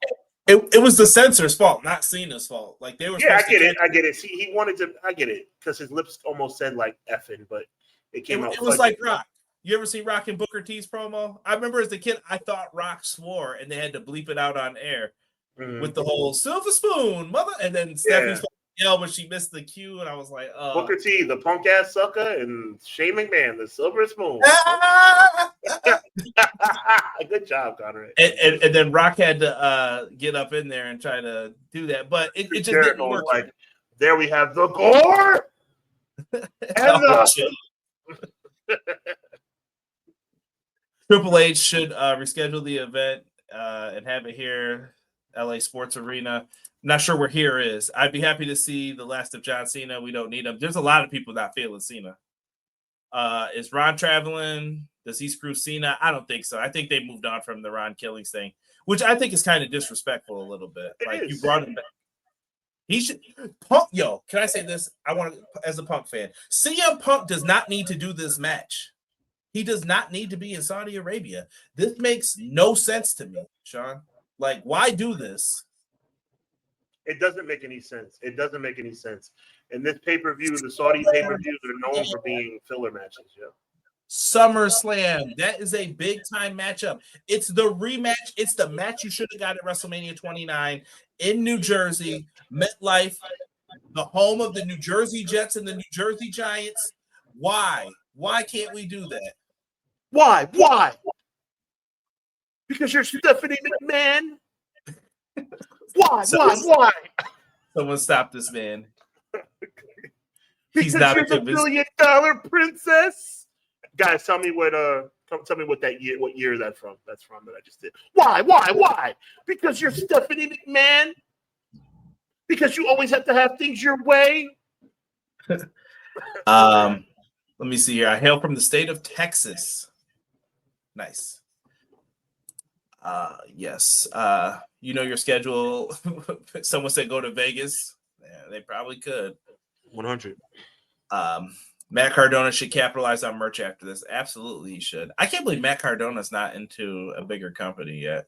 It was the censor's fault, not Cena's fault. Like they were. Yeah, I get it. See, he wanted to. I get it because his lips almost said like effing, but. It was like Rock. You ever see Rock and Booker T's promo? I remember as a kid, I thought Rock swore, and they had to bleep it out on air with the whole silver spoon, mother. And then Stephanie's yelled when she missed the cue, and I was like, Booker T, the punk ass sucker, and Shane McMahon, the silver spoon. Good job, Connor. And then Rock had to get up in there and try to do that, but it just didn't work. Like, there we have the gore and Triple H should reschedule the event and have it here, LA Sports Arena. Not sure where here is. I'd be happy to see the last of John Cena. We don't need him. There's a lot of people not feeling Cena. Is Ron traveling? Does he screw Cena? I don't think so. I think they moved on from the Ron Killings thing, which I think is kind of disrespectful a little bit. You brought him back. He should Punk. Yo, can I say this? I want to, as a Punk fan, CM Punk does not need to do this match. He does not need to be in Saudi Arabia. This makes no sense to me, Sean. Like, why do this? It doesn't make any sense. It doesn't make any sense. In this pay-per-view, the Saudi pay-per-views are known for being filler matches. Yeah. SummerSlam. That is a big-time matchup. It's the rematch. It's the match you should have got at WrestleMania 29 in New Jersey, MetLife, the home of the New Jersey Jets and the New Jersey Giants. Why? Why can't we do that? Why? Because you're Stephanie McMahon. Why? Someone stop this man. Because you're the $1 billion princess. Guys, tell me what what year that's from. That's from that I just did. Why? Because you're Stephanie McMahon. Because you always have to have things your way. Let me see here. I hail from the state of Texas. Nice. Yes. You know your schedule. Someone said go to Vegas. Yeah, they probably could. 100. Matt Cardona should capitalize on merch after this. Absolutely, he should. I can't believe Matt Cardona's not into a bigger company yet.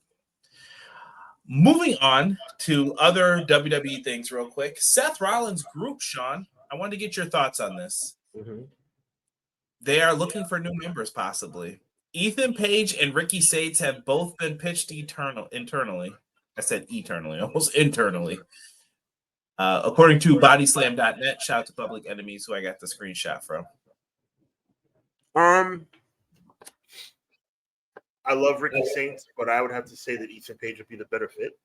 Moving on to other WWE things real quick. Seth Rollins' group, Sean. I wanted to get your thoughts on this. Mm-hmm. They are looking for new members, possibly. Ethan Page and Ricky Saints have both been pitched internally. I said eternally, almost internally. According to bodyslam.net, shout out to Public Enemies, who I got the screenshot from. I love Ricky Saints, but I would have to say that Ethan Page would be the better fit.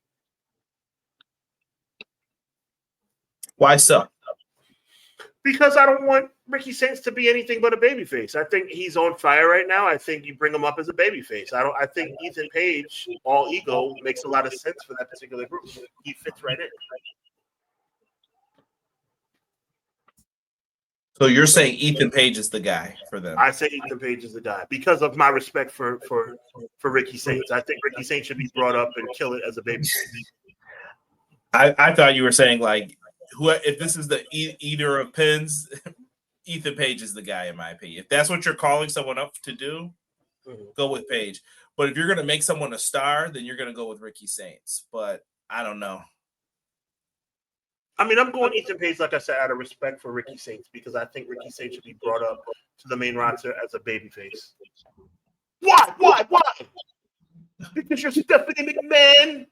Why so? Because I don't want Ricky Saints to be anything but a babyface. I think he's on fire right now. I think you bring him up as a babyface. I think Ethan Page, all ego, makes a lot of sense for that particular group. He fits right in. So you're saying Ethan Page is the guy for them? I say Ethan Page is the guy because of my respect for Ricky Saints. I think Ricky Saints should be brought up and kill it as a babyface. I thought you were saying like, if this is the eater of pins, Ethan Page is the guy, in my opinion. If that's what you're calling someone up to do, go with Page. But if you're going to make someone a star, then you're going to go with Ricky Saints. But I don't know. I mean, I'm going Ethan Page, like I said, out of respect for Ricky Saints, because I think Ricky Saints should be brought up to the main roster as a babyface. Why? Because you're Stephanie McMahon.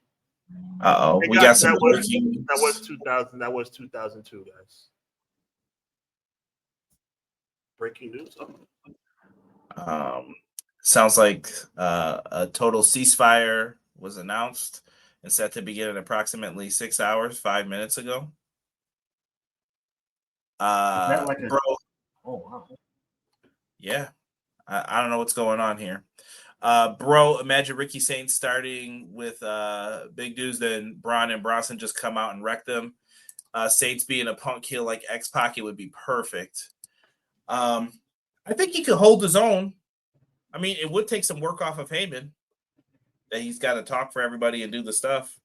Uh-oh. We got some that was 2000. That was 2002, guys. Breaking news. Sounds like a total ceasefire was announced and set to begin in approximately 6 hours, 5 minutes ago. Bro. Oh wow. Yeah. I don't know what's going on here. Bro, imagine Ricky Saints starting with big dudes, then Braun and Bronson just come out and wreck them. Saints being a punk heel like X-Pac, it would be perfect. I think he could hold his own. I mean, it would take some work off of Heyman that he's got to talk for everybody and do the stuff.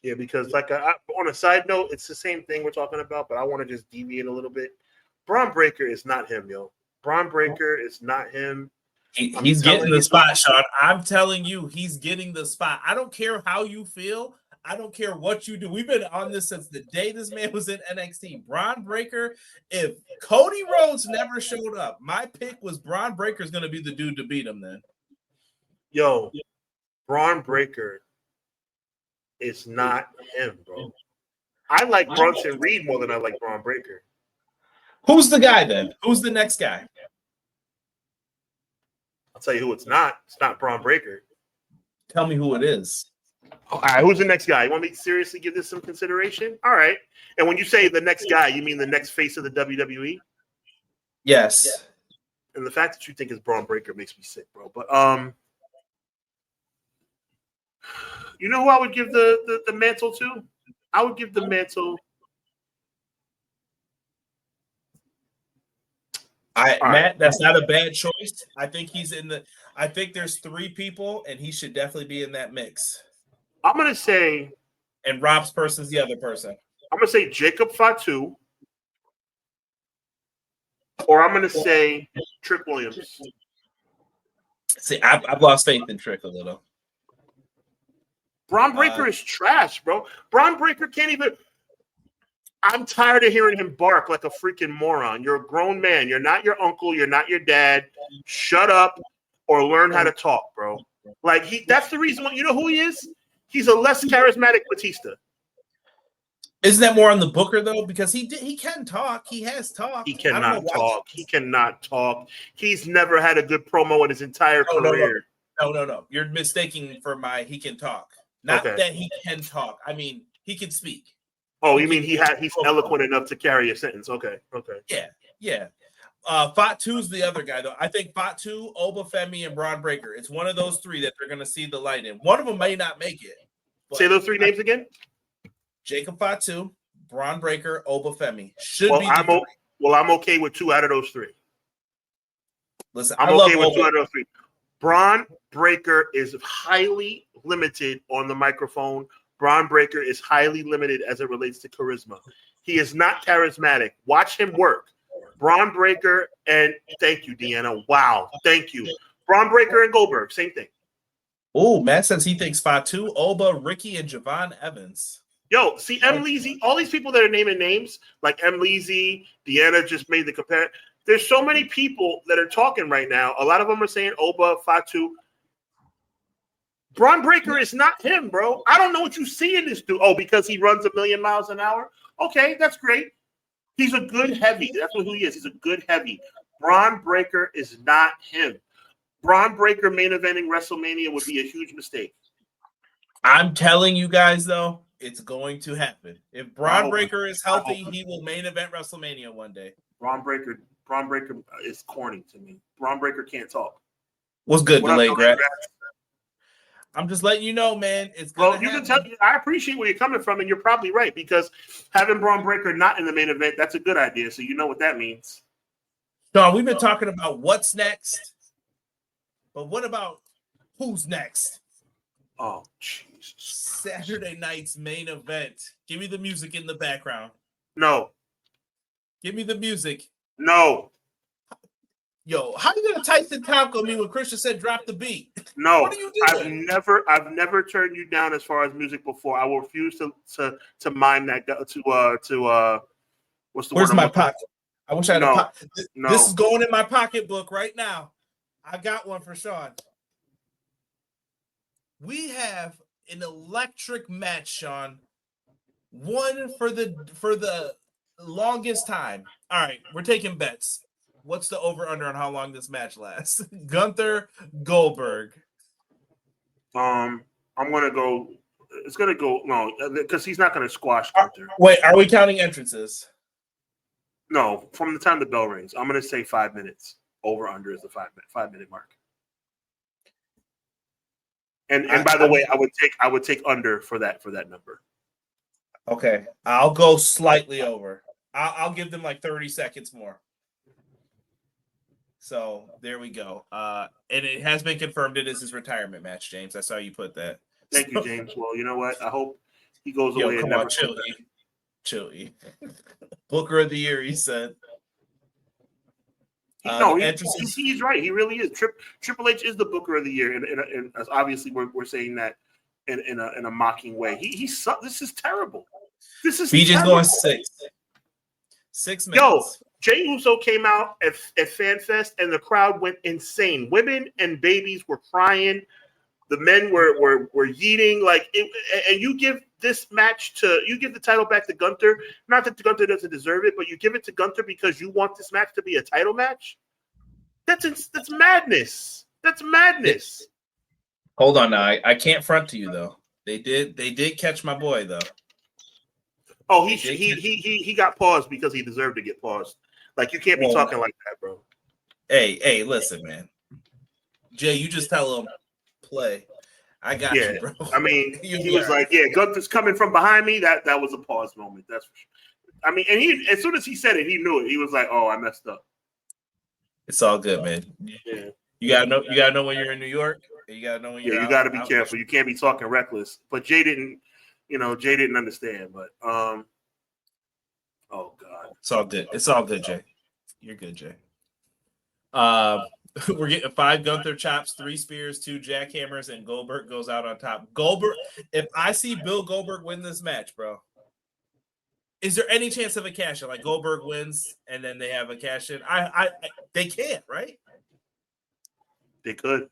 Yeah, because like on a side note, it's the same thing we're talking about, but I want to just deviate a little bit. Braun Breaker is not him, yo. Braun Breaker is not him. He's getting the spot, Sean. I'm telling you, he's getting the spot. I don't care how you feel. I don't care what you do. We've been on this since the day this man was in NXT. Braun Breaker, if Cody Rhodes never showed up, my pick was Braun Breaker's going to be the dude to beat him then. Yo, Braun Breaker is not him, bro. I like Bronson Reed more than I like Braun Breaker. Who's the guy then? Who's the next guy? I'll tell you who it's not. It's not Braun Breaker. Tell me who it is. All right, who's the next guy? You want me to seriously give this some consideration? All right. And when you say the next guy, you mean the next face of the WWE? Yes. And the fact that you think it's Braun Breaker makes me sick, bro. But you know who I would give the mantle to? I would give the mantle. Matt, that's not a bad choice. I think he's in the. I think there's 3 people, and he should definitely be in that mix. I'm gonna say, and Rob's person's the other person. I'm gonna say Jacob Fatu, or I'm gonna say Trick Williams. See, I've lost faith in Trick a little. Braun Breaker is trash, bro. Braun Breaker can't even. I'm tired of hearing him bark like a freaking moron. You're a grown man. You're not your uncle. You're not your dad. Shut up or learn how to talk, bro. Like that's the reason why. You know who he is? He's a less charismatic Batista. Isn't that more on the Booker though? Because he can talk. He has talked. He cannot talk. He cannot talk. He's never had a good promo in his entire career. No. You're mistaking for my he can talk. Not that he can talk. I mean, he can speak. Oh, you mean he's eloquent enough to carry a sentence? Okay. Yeah. Fatu's the other guy though. I think Fatu, Obafemi, and Braun Breaker. It's one of those 3 that they're going to see the light in. One of them may not make it. Say those 3 names again. Jacob Fatu, Braun Breaker, Obafemi should be. I'm okay with 2 out of those 3. Listen, I'm okay with 2 out of those 3. Braun Breaker is highly limited on the microphone. Braun Breaker is highly limited as it relates to charisma. He is not charismatic. Watch him work. Braun Breaker and thank you, Deanna. Wow, thank you. Braun Breaker and Goldberg, same thing. Oh, Matt says he thinks Fatu, Oba, Ricky, and Javon Evans. Yo, see M. Leezy, all these people that are naming names, like M. Leezy, Deanna just made the compare. There's so many people that are talking right now. A lot of them are saying Oba, Fatu. Braun Breaker is not him, bro. I don't know what you see in this dude. Oh, because he runs 1,000,000 miles an hour? Okay, that's great. He's a good heavy. That's who he is. He's a good heavy. Braun Breaker is not him. Braun Breaker main eventing WrestleMania would be a huge mistake. I'm telling you guys, though, it's going to happen. If Braun Breaker is healthy, he will main event WrestleMania one day. Braun Breaker is corny to me. Braun Breaker can't talk. What's good, Delay Grab? I'm just letting you know, man. It's good. Well, you can tell. I appreciate where you're coming from, and you're probably right because having Braun Breaker not in the main event, that's a good idea. So you know what that means. Sean, we've been talking about what's next, but what about who's next? Oh, Jesus. Saturday night's main event. Give me the music in the background. No. Give me the music. No. Yo, how you gonna Tyson tackle me when Christian said drop the beat? No, What are you doing? I've never turned you down as far as music before. I will refuse to mime that to what's the Where's word? my pocket? I wish I had a pocket. No. This is going in my pocketbook right now. I got one for Sean. We have an electric match, Sean. One for the longest time. All right, we're taking bets. What's the over-under on how long this match lasts? Gunther Goldberg. I'm gonna go. It's gonna go no, because he's not gonna squash Gunther. Wait, are we counting entrances? No, from the time the bell rings, I'm gonna say 5 minutes. Over under is the 5 minute mark. And by the way, I would take under for that number. Okay, I'll go slightly over. I'll give them like 30 seconds more. So there we go. And it has been confirmed it is his retirement match, James. I saw you put that. Thank you, James. Well, you know what? I hope he goes away and come never on, Chili. Booker of the year, he said. He's right. He really is. Triple H is the Booker of the year, and obviously we're saying that in a mocking way. This is terrible. This is BJ's going 6 minutes. Yo, Jey Uso came out at FanFest, and the crowd went insane. Women and babies were crying. The men were yeeting and you give this match you give the title back to Gunther. Not that Gunther doesn't deserve it, but you give it to Gunther because you want this match to be a title match. That's madness. That's madness. Hold on now. I can't front to you though. They did catch my boy though. Oh, he got paused because he deserved to get paused. Like you can't be talking like that, bro. Hey, listen, man. Jay, you just tell him play. I got you, bro. I mean, he was like, "Yeah, Gunther's coming from behind me." That was a pause moment. That's for sure. I mean, and he as soon as he said it, he knew it. He was like, "Oh, I messed up." It's all good, man. Yeah. You gotta know when you're in New York. You gotta know when you're. Yeah, you gotta be careful. You can't be talking reckless. But Jay didn't understand. But oh God, it's all good. It's all good, Jay. You're good, Jay. We're getting 5 Gunther chops, 3 spears, 2 jackhammers, and Goldberg goes out on top. Goldberg, if I see Bill Goldberg win this match, bro, is there any chance of a cash in? Like Goldberg wins and then they have a cash in? They can't, right? They could.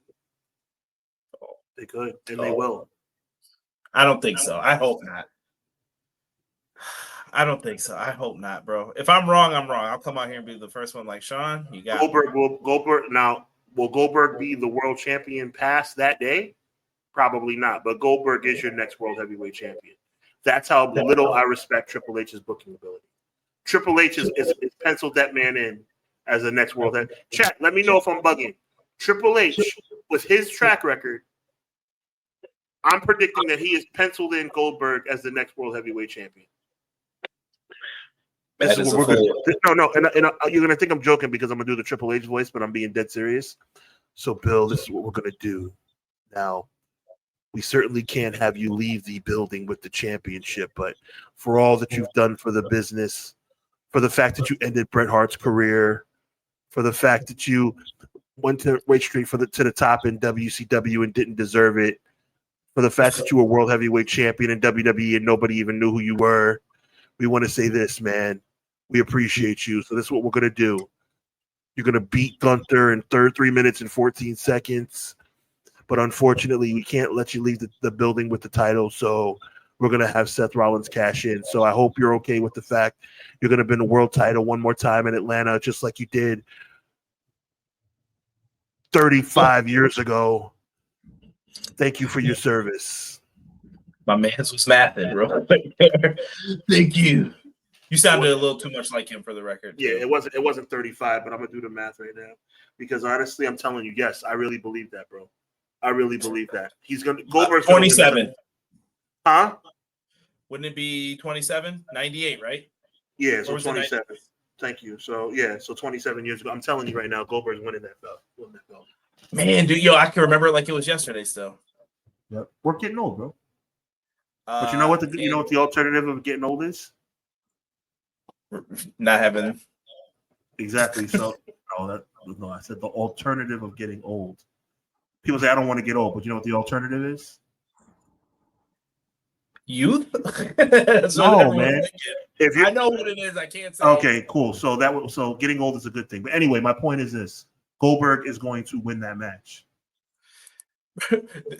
They could, and they will. I don't think so. I hope not. I don't think so. I hope not, bro. If I'm wrong, I'm wrong. I'll come out here and be the first one like, Sean, you got Goldberg. Will Goldberg be the world champion past that day? Probably not. But Goldberg is your next world heavyweight champion. That's how little I respect Triple H's booking ability. Triple H is penciled that man in as the next world heavyweight. Chat, let me know if I'm bugging. Triple H, with his track record, I'm predicting that he is penciled in Goldberg as the next world heavyweight champion. No, and you're gonna think I'm joking because I'm gonna do the Triple H voice, but I'm being dead serious. So, Bill, this is what we're gonna do. Now, we certainly can't have you leave the building with the championship, but for all that you've done for the business, for the fact that you ended Bret Hart's career, for the fact that you went to Wait Street to the top in WCW and didn't deserve it, for the fact that you were world heavyweight champion in WWE and nobody even knew who you were, we want to say this, man. We appreciate you. So this is what we're going to do. You're going to beat Gunther in 3 minutes and 14 seconds. But unfortunately, we can't let you leave the building with the title. So we're going to have Seth Rollins cash in. So I hope you're okay with the fact you're going to win the world title one more time in Atlanta, just like you did 35 years ago. Thank you for your service. My man's was mathing, bro. Thank you. You sounded a little too much like him for the record. Too. Yeah, it wasn't 35, but I'm gonna do the math right now because honestly, I'm telling you, yes, I really believe that, bro. I really believe that he's gonna Goldberg's 27. Huh? Wouldn't it be 27? 98, right? Yeah, so 27. Thank you. So yeah, so 27 years ago. I'm telling you right now, Goldberg's winning that belt. Man, dude, yo, I can remember it like it was yesterday still. Yep. We're getting old, bro. But you know what the alternative of getting old is? Not having exactly. So no, I said the alternative of getting old. People say I don't want to get old, but you know what the alternative is? Youth. No, man. I know what it is, I can't say. Okay, cool. So getting old is a good thing. But anyway, my point is this: Goldberg is going to win that match.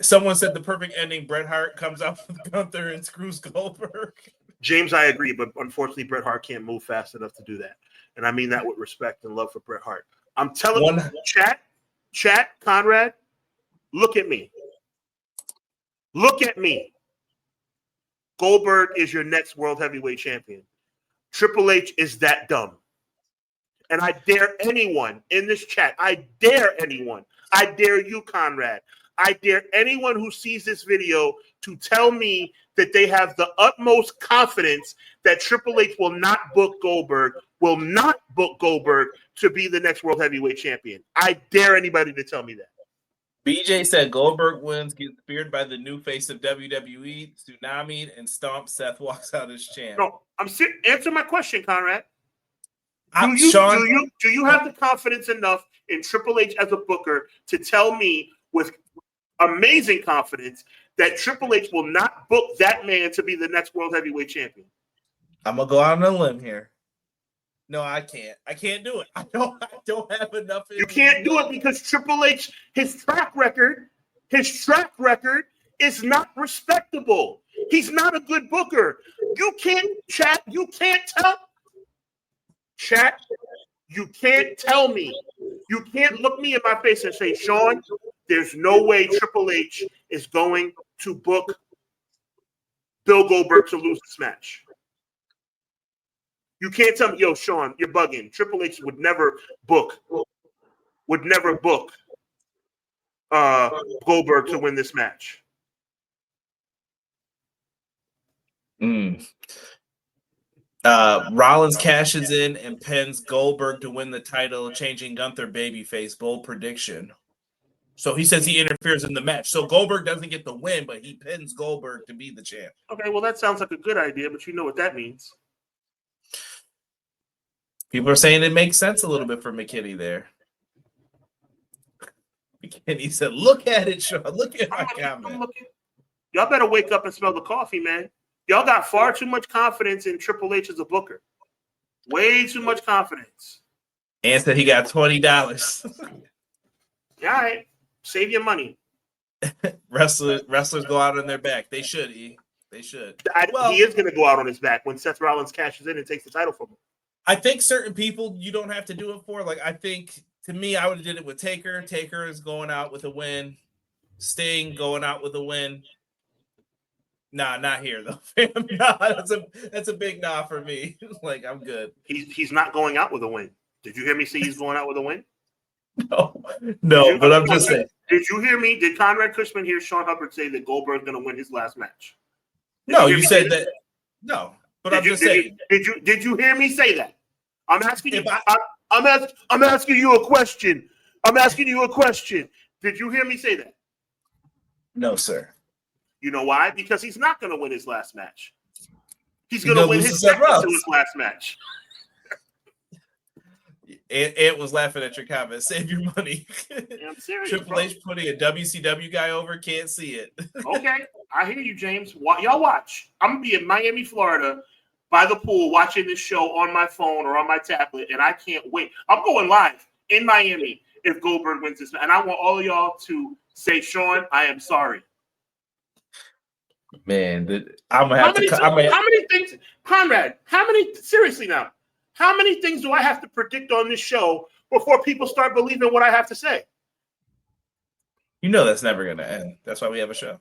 Someone said the perfect ending. Bret Hart comes out with Gunther and screws Goldberg. James, I agree, but unfortunately, Bret Hart can't move fast enough to do that. And I mean that with respect and love for Bret Hart. I'm telling you, chat, Conrad, look at me. Look at me. Goldberg is your next world heavyweight champion. Triple H is that dumb. And I dare anyone in this chat, I dare you, Conrad, I dare anyone who sees this video to tell me that they have the utmost confidence that Triple H will not book Goldberg to be the next world heavyweight champion. I dare anybody to tell me that. BJ said Goldberg wins, gets speared by the new face of WWE, Tsunami, and stomps. Seth walks out as champ. No, answer my question, Conrad. Do you have the confidence enough in Triple H as a booker to tell me with amazing confidence that Triple H will not book that man to be the next world heavyweight champion? I'm gonna go out on a limb here. No, I can't. I can't do it. I don't have enough. You can't do it because Triple H, his track record is not respectable. He's not a good booker. You can't tell me. You can't look me in my face and say, Sean, there's no way Triple H is going to book Bill Goldberg to lose this match. You can't tell me, yo, Sean, you're bugging. Triple H would never book Goldberg to win this match. Rollins cashes in and pins Goldberg to win the title, changing Gunther babyface. Bold prediction. So he says he interferes in the match. So Goldberg doesn't get the win, but he pins Goldberg to be the champ. Okay, well, that sounds like a good idea, but you know what that means. People are saying it makes sense a little bit for McKinney there. McKinney said, look at it, Sean. Look at my comment. Y'all better wake up and smell the coffee, man. Y'all got far too much confidence in Triple H as a booker. Way too much confidence. And said he got $20. All right. Save your money. Wrestlers go out on their back. They should, They should. He is going to go out on his back when Seth Rollins cashes in and takes the title from him. I think certain people you don't have to do it for. Like, I think, to me, I would have did it with Taker. Taker is going out with a win. Sting going out with a win. Nah, not here, though. Nah, that's a big nah for me. Like, I'm good. He's not going out with a win. Did you hear me say he's going out with a win? No, but I'm just saying. Did you hear me? Did Conrad Cushman hear Sean Hubbard say that Goldberg's going to win his last match? No, you said that. No, but I'm just saying. Did you hear me say that? I'm asking you. I'm asking you a question. Did you hear me say that? No, sir. You know why? Because he's not going to win his last match. He's going to win his last match. It was laughing at your comment. Save your money. Yeah, I'm serious. Triple H putting a WCW guy over, can't see it. Okay, I hear you, James. Y'all watch. I'm going to be in Miami, Florida, by the pool, watching this show on my phone or on my tablet, and I can't wait. I'm going live. in Miami if Goldberg wins this. And I want all of y'all to say, Sean, I am sorry. Man, I'm gonna have how many things, Conrad? Seriously now? How many things do I have to predict on this show before people start believing what I have to say? You know that's never gonna end. That's why we have a show.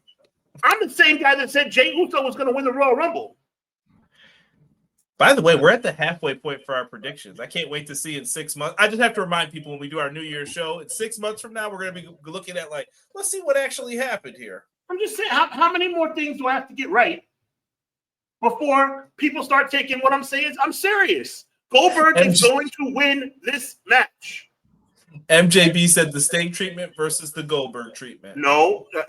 I'm the same guy that said Jey Uso was going to win the Royal Rumble. By the way, we're at the halfway point for our predictions. I can't wait to see in 6 months. I just have to remind people when we do our New Year's show, in 6 months from now, we're going to be looking at let's see what actually happened here. I'm just saying, how many more things do I have to get right before people start taking what I'm saying? I'm serious. Goldberg is going to win this match. MJB said the Sting treatment versus the Goldberg treatment. No, I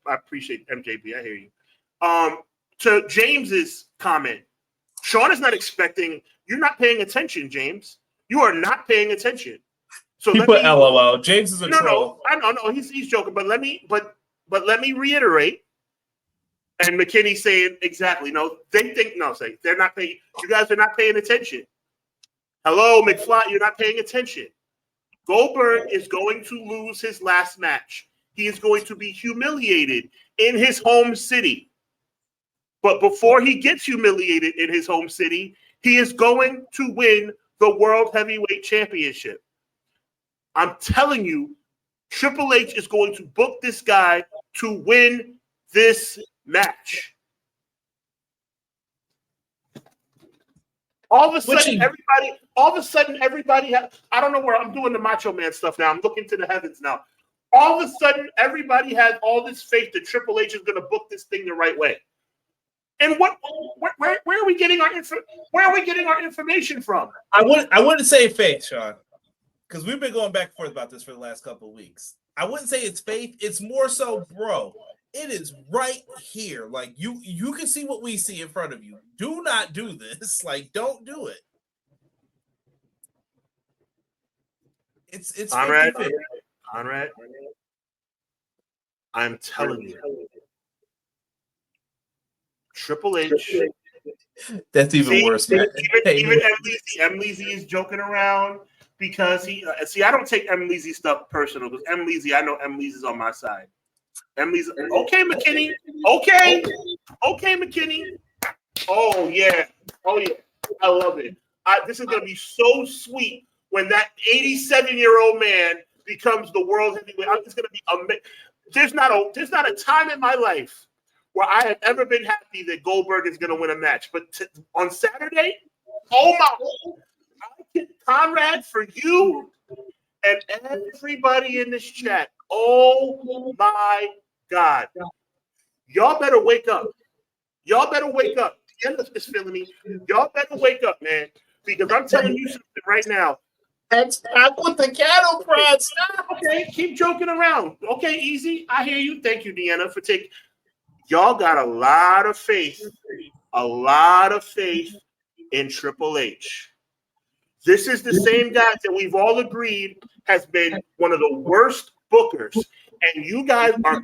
appreciate MJB. I hear you. To James's comment, Sean is not expecting. You're not paying attention, James. You are not paying attention. So he put LOL. James is a troll. No, he's joking. But let me reiterate. And McKinney saying exactly. No, they're not paying. You guys are not paying attention. Hello, McFly, you're not paying attention. Goldberg is going to lose his last match. He is going to be humiliated in his home city. But before he gets humiliated in his home city, he is going to win the World Heavyweight Championship. I'm telling you, Triple H is going to book this guy to win this match. All of a sudden, everybody I don't know where I'm doing the Macho Man stuff now. I'm looking to the heavens now. All of a sudden, everybody has all this faith that Triple H is going to book this thing the right way. And where are we getting our information from? I wouldn't say faith, Sean, because we've been going back and forth about this for the last couple of weeks. I wouldn't say it's faith. It's more so, bro. It is right here. Like you can see what we see in front of you. Do not do this. Don't do it. It's Conrad. I'm telling you, Triple H. That's even worse, man. Even M. Leezy is joking around because he. I don't take M. Leezy stuff personal because M. Leezy, I know M. Leezy's on my side. Emily's okay, McKinney. Okay, McKinney. Oh yeah. I love it. This is gonna be so sweet when that 87-year-old man becomes the world heavyweight. It's gonna be amazing. There's not a time in my life where I have ever been happy that Goldberg is gonna win a match. But on Saturday, oh my, Conrad, for you and everybody in this chat. Oh my God. Y'all better wake up. The end is feeling me. Y'all better wake up, man. Because I'm telling you something right now. Stop with the cattle prod. Stop. Okay, keep joking around. Okay, easy. I hear you. Thank you, Deanna, for taking. Y'all got a lot of faith in Triple H. This is the same guy that we've all agreed has been one of the worst bookers, and you guys are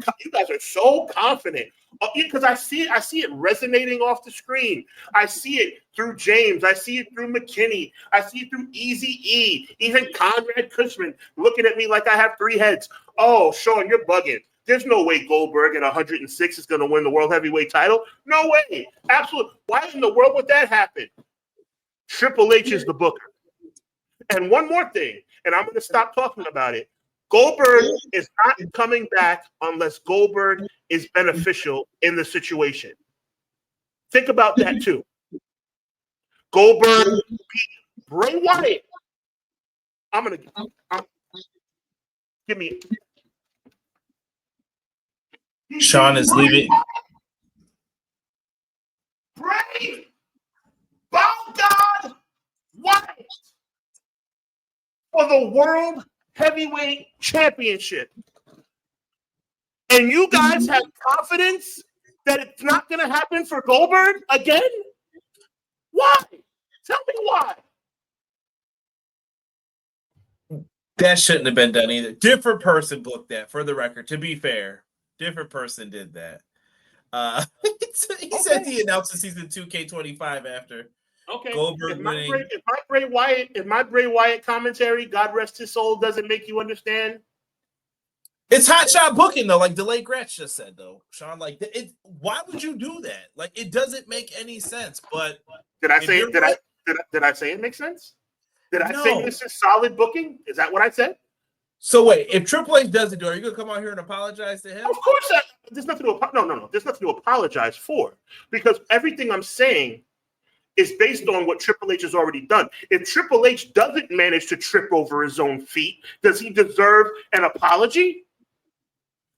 so confident because I see it resonating off the screen. I see it through James. I see it through McKinney. I see it through Easy E. Even Conrad Cushman looking at me like I have three heads. Oh, Sean, you're bugging. There's no way Goldberg at 106 is going to win the World Heavyweight title. No way. Absolutely. Why in the world would that happen? Triple H is the booker. And one more thing, and I'm going to stop talking about it. Goldberg is not coming back unless Goldberg is beneficial in the situation. Think about that too. Goldberg beat Bray Wyatt. Give me. Sean is leaving. Bray, God, Wyatt for the World Heavyweight Championship. And you guys have confidence that it's not going to happen for Goldberg again? Why? Tell me why. That shouldn't have been done either. Different person booked that, for the record, to be fair. Different person did that. He said he announced the season 2K25 after. Okay. Goldberg winning. If my Bray Wyatt commentary, God rest his soul, doesn't make you understand. It's hot shot booking though, like DeLay Gretsch just said though, Sean. Like, why would you do that? Like, it doesn't make any sense. But did I say it makes sense? Did I say this is solid booking? Is that what I said? So wait, if Triple H doesn't do it, are you gonna come out here and apologize to him? Of course, there's nothing to There's nothing to apologize for, because everything I'm saying is based on what Triple H has already done. If Triple H doesn't manage to trip over his own feet, does he deserve an apology?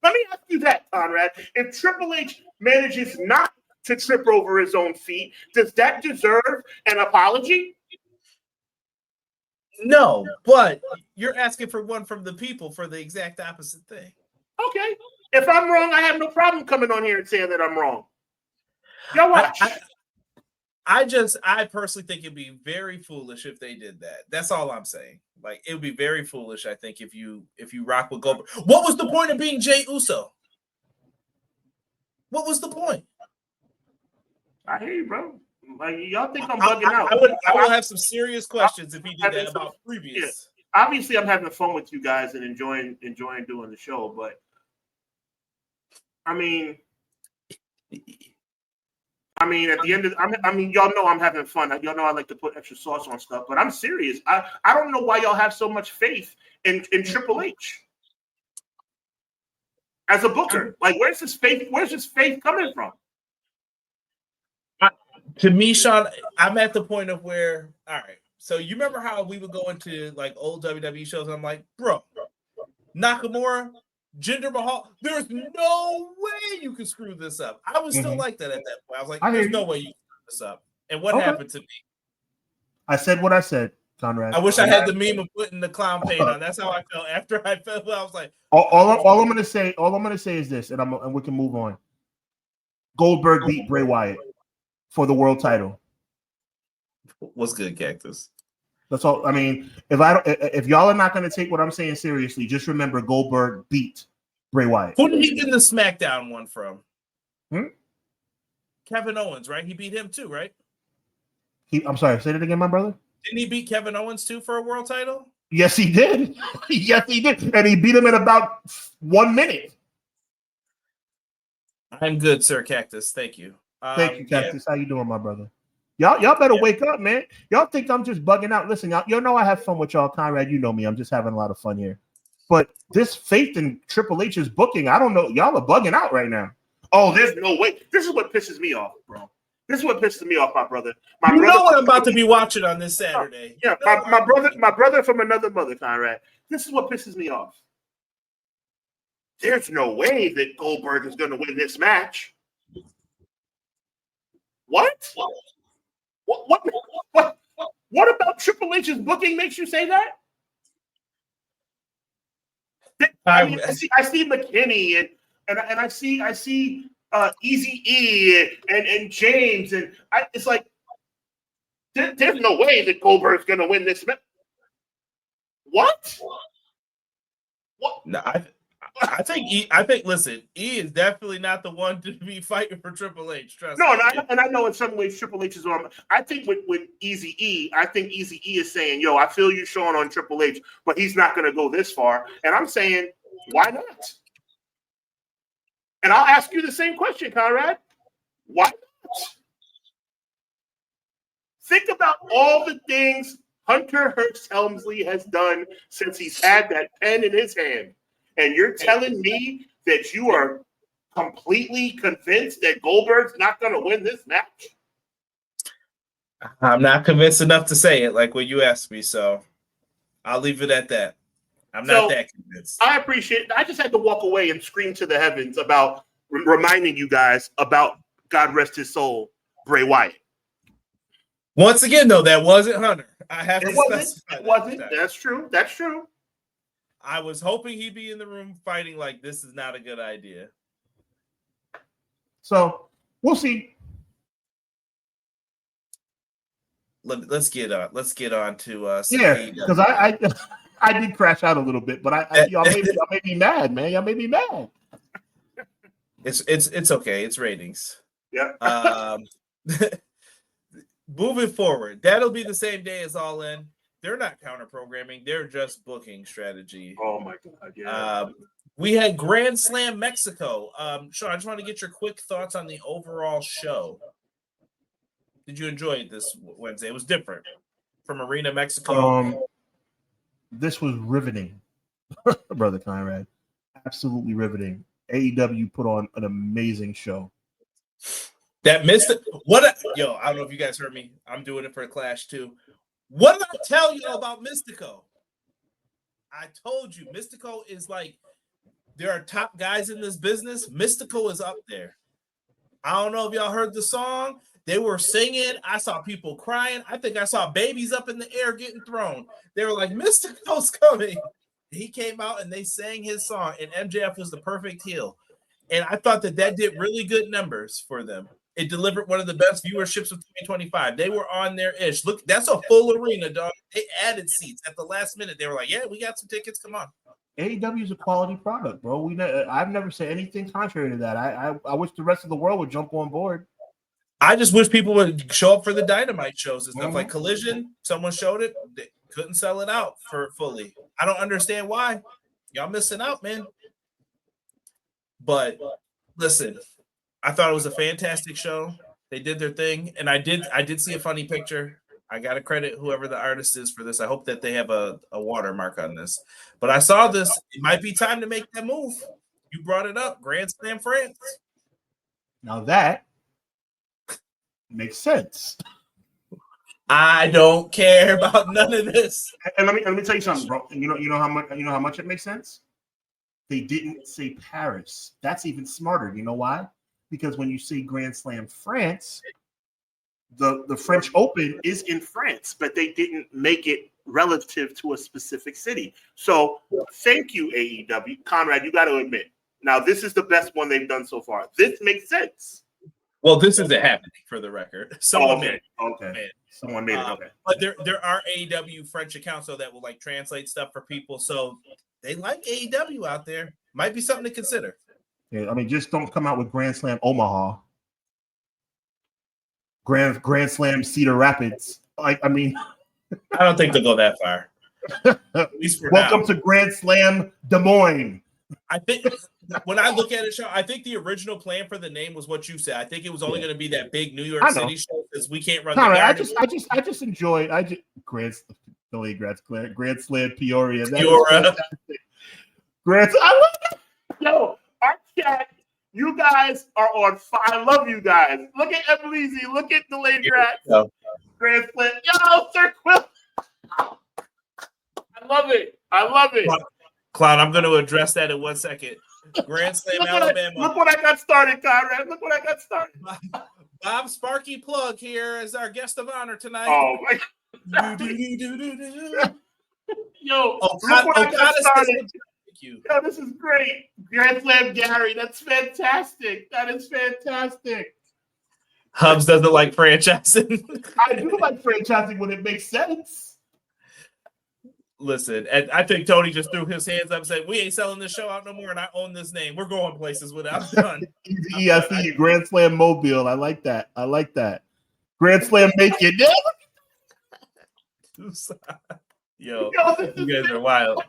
Let me ask you that, Conrad. If Triple H manages not to trip over his own feet, does that deserve an apology? No, but you're asking for one from the people for the exact opposite thing. Okay. If I'm wrong, I have no problem coming on here and saying that I'm wrong. Y'all watch. I personally think it'd be very foolish if they did that. That's all I'm saying. Like, it would be very foolish, I think, if you rock with Goldberg. What was the point of being Jey Uso? What was the point? I hear you, bro. Like, y'all think I'm bugging out. I would have some serious questions if he did that about previous. Yeah. Obviously, I'm having fun with you guys and enjoying doing the show, but I mean, at the end of, y'all know I'm having fun. Y'all know I like to put extra sauce on stuff, but I'm serious. I don't know why y'all have so much faith in Triple H as a booker. Like, where's his faith? Where's his faith coming from? To me, Sean, I'm at the point of where, all right. So you remember how we would go into like old WWE shows? And I'm like, bro, Nakamura, Jinder Mahal, there's no way you can screw this up. I was still like that at that point. I was like, there's no way you can screw this up. And what happened to me? I said what I said, Conrad. I wish I had the meme of putting the clown paint on. That's how I felt after I felt. I was like, all I'm gonna say is this, and we can move on. Goldberg beat Bray Wyatt for the world title. What's good, Cactus? That's all. I mean, if y'all are not going to take what I'm saying seriously, just remember Goldberg beat Bray Wyatt. Who did he get the SmackDown one from? Kevin Owens, right? He beat him too, right? I'm sorry. Say that again, my brother. Didn't he beat Kevin Owens too for a world title? Yes, he did. Yes, he did, and he beat him in about 1 minute. I'm good, Sir Cactus. Thank you. Thank you, Cactus. How you doing, my brother? Y'all better wake up, man. Y'all think I'm just bugging out. Listen, y'all know I have fun with y'all. Conrad, you know me. I'm just having a lot of fun here. But this faith in Triple H's booking, I don't know. Y'all are bugging out right now. Oh, there's no way. This is what pisses me off, bro. This is what pisses me off, my brother. You know what I'm about to be watching on this Saturday. Yeah, my brother from another mother, Conrad. This is what pisses me off. There's no way that Goldberg is going to win this match. What? What about Triple H's booking makes you say that? I see McKinney and I see Eazy-E and James, and it's like there's no way that Goldberg's going to win this match. What? No, I think listen, E is definitely not the one to be fighting for Triple H. Trust me. And I know in some ways Triple H is on. I think with Eazy-E, I think Eazy-E is saying, "Yo, I feel you, Sean, on Triple H, but he's not going to go this far." And I'm saying, why not? And I'll ask you the same question, Conrad. Why not? Think about all the things Hunter Hearst Helmsley has done since he's had that pen in his hand. And you're telling me that you are completely convinced that Goldberg's not going to win this match? I'm not convinced enough to say it like when you asked me, so I'll leave it at that. I'm not that convinced. I appreciate it. I just had to walk away and scream to the heavens about reminding you guys about, God rest his soul, Bray Wyatt. Once again, though, that wasn't Hunter. I have to specify it wasn't. That's true. That's true. I was hoping he'd be in the room fighting like this is not a good idea. So we'll see. Let's get on to because I did crash out a little bit, but y'all made me mad, man. Y'all made me mad. It's okay. It's ratings. Yeah. moving forward, that'll be the same day as All In. They're not counter programming; they're just booking strategy. Oh my god! Yeah. We had Grand Slam Mexico. Sean, I just want to get your quick thoughts on the overall show. Did you enjoy it this Wednesday? It was different from Arena Mexico. This was riveting, Brother Conrad. Absolutely riveting. AEW put on an amazing show. That missed it. Yo, I don't know if you guys heard me. I'm doing it for a Clash too. What did I tell you about Mystico? I told you, Mystico is like, there are top guys in this business. Mystico is up there. I don't know if y'all heard the song. They were singing. I saw people crying. I think I saw babies up in the air getting thrown. They were like, Mystico's coming. He came out and they sang his song, and MJF was the perfect heel. And I thought that did really good numbers for them. It delivered one of the best viewerships of 2025. They were on their ish. Look, that's a full arena, dog. They added seats at the last minute. They were like, yeah, we got some tickets. Come on. AEW is a quality product, bro. I've never said anything contrary to that. I wish the rest of the world would jump on board. I just wish people would show up for the Dynamite shows and stuff. Like Collision, someone showed it. They couldn't sell it out for fully. I don't understand why. Y'all missing out, man. But listen, I thought it was a fantastic show. They did their thing, and I did see a funny picture. I got to credit whoever the artist is for this. I hope that they have a watermark on this. But I saw this. It might be time to make that move. You brought it up. Grand Slam France. Now that makes sense. I don't care about none of this. And let me tell you something, bro. You know how much it makes sense? They didn't say Paris. That's even smarter. You know why? Because when you say Grand Slam France, the French Open is in France, but they didn't make it relative to a specific city. So thank you, AEW. Conrad, you got to admit. Now, this is the best one they've done so far. This makes sense. Well, this isn't happening for the record. Someone made it. Okay. Someone made it. Okay. But there are AEW French accounts though that will like translate stuff for people. So they like AEW out there. Might be something to consider. Yeah, I mean, just don't come out with Grand Slam Omaha. Grand Slam Cedar Rapids. I mean, I don't think they'll go that far. At least for welcome now. to Grand Slam Des Moines. I think when I look at it, show, I think the original plan for the name was what you said. I think it was only going to be that big New York City show because we can't run. I just enjoyed. Grand Slam Peoria. Peoria. Grand. I love it. Yo, our chat. You guys are on fire. I love you guys. Look at Ebenezy. Look at Delayed Grats. Grand Slam. Yo, Sir Quill. I love it. Clown, I'm going to address that in 1 second. Grand Slam, Alabama. Look what I got started, Conrad. Look what I got started. Bob Sparky Plug here as our guest of honor tonight. Oh, my God. Yo, look what I got started. You. Yo, this is great. Grand Slam Gary. That's fantastic. That is fantastic. Hubs doesn't like franchising. I do like franchising when it makes sense. Listen, and I think Tony just threw his hands up and said, we ain't selling this show out no more, and I own this name. We're going places without done. I see you. Grand Slam Mobile. I like that. Grand Slam Macon. Yo, you guys are wild.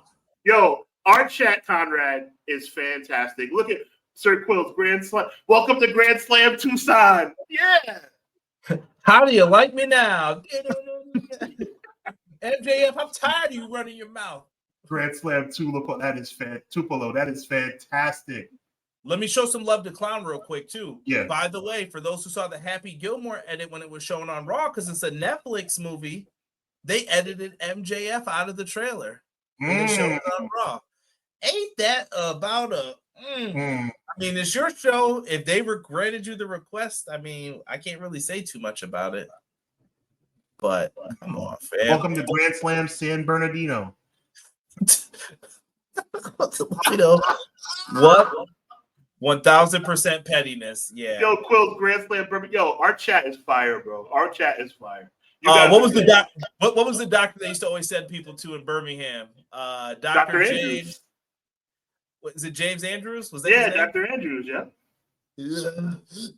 Yo, our chat, Conrad, is fantastic. Look at Sir Quill's Grand Slam. Welcome to Grand Slam Tucson. Yeah. How do you like me now? MJF, I'm tired of you running your mouth. Grand Slam Tupelo. That is fantastic. Let me show some love to Clown real quick, too. Yeah. By the way, for those who saw the Happy Gilmore edit when it was shown on Raw, because it's a Netflix movie, they edited MJF out of the trailer. When they showed it on Raw. Ain't that about a... I mean, it's your show. If they granted you the request, I mean, I can't really say too much about it. But come on, fam. Welcome to Grand Slam San Bernardino. You know what? 1000% pettiness. Yeah. Yo, Quills, Grand Slam. Yo, our chat is fire, bro. Our chat is fire. What was the doctor they used to always send people to in Birmingham? Dr. James. What, is it James Andrews? Was that his name? Dr. Andrews, yeah.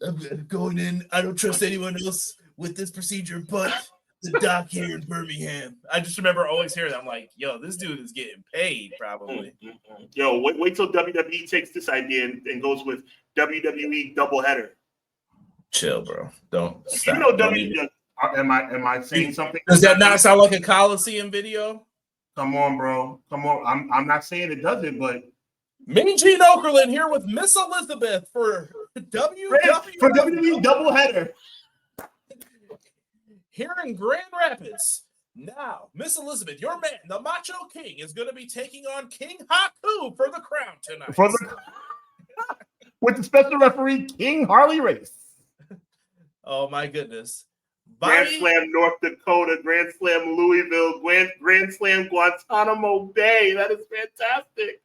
I'm going in. I don't trust anyone else. with this procedure, but the doc here in Birmingham. I just remember always hearing that. I'm like, yo, this dude is getting paid probably. Yo, wait till WWE takes this idea and goes with WWE doubleheader. Chill, bro. Don't stop. You know, am I saying something? Does that not sound like a Coliseum video? Come on, bro. Come on. I'm not saying it doesn't, but Mean Gene Okerlund here with Miss Elizabeth for WWE doubleheader. Here in Grand Rapids. Now, Miss Elizabeth, your man, the Macho King, is going to be taking on King Haku for the crown tonight. With the special referee, King Harley Race. Oh, my goodness. Grand Slam North Dakota, Grand Slam Louisville, Grand Slam Guantanamo Bay. That is fantastic.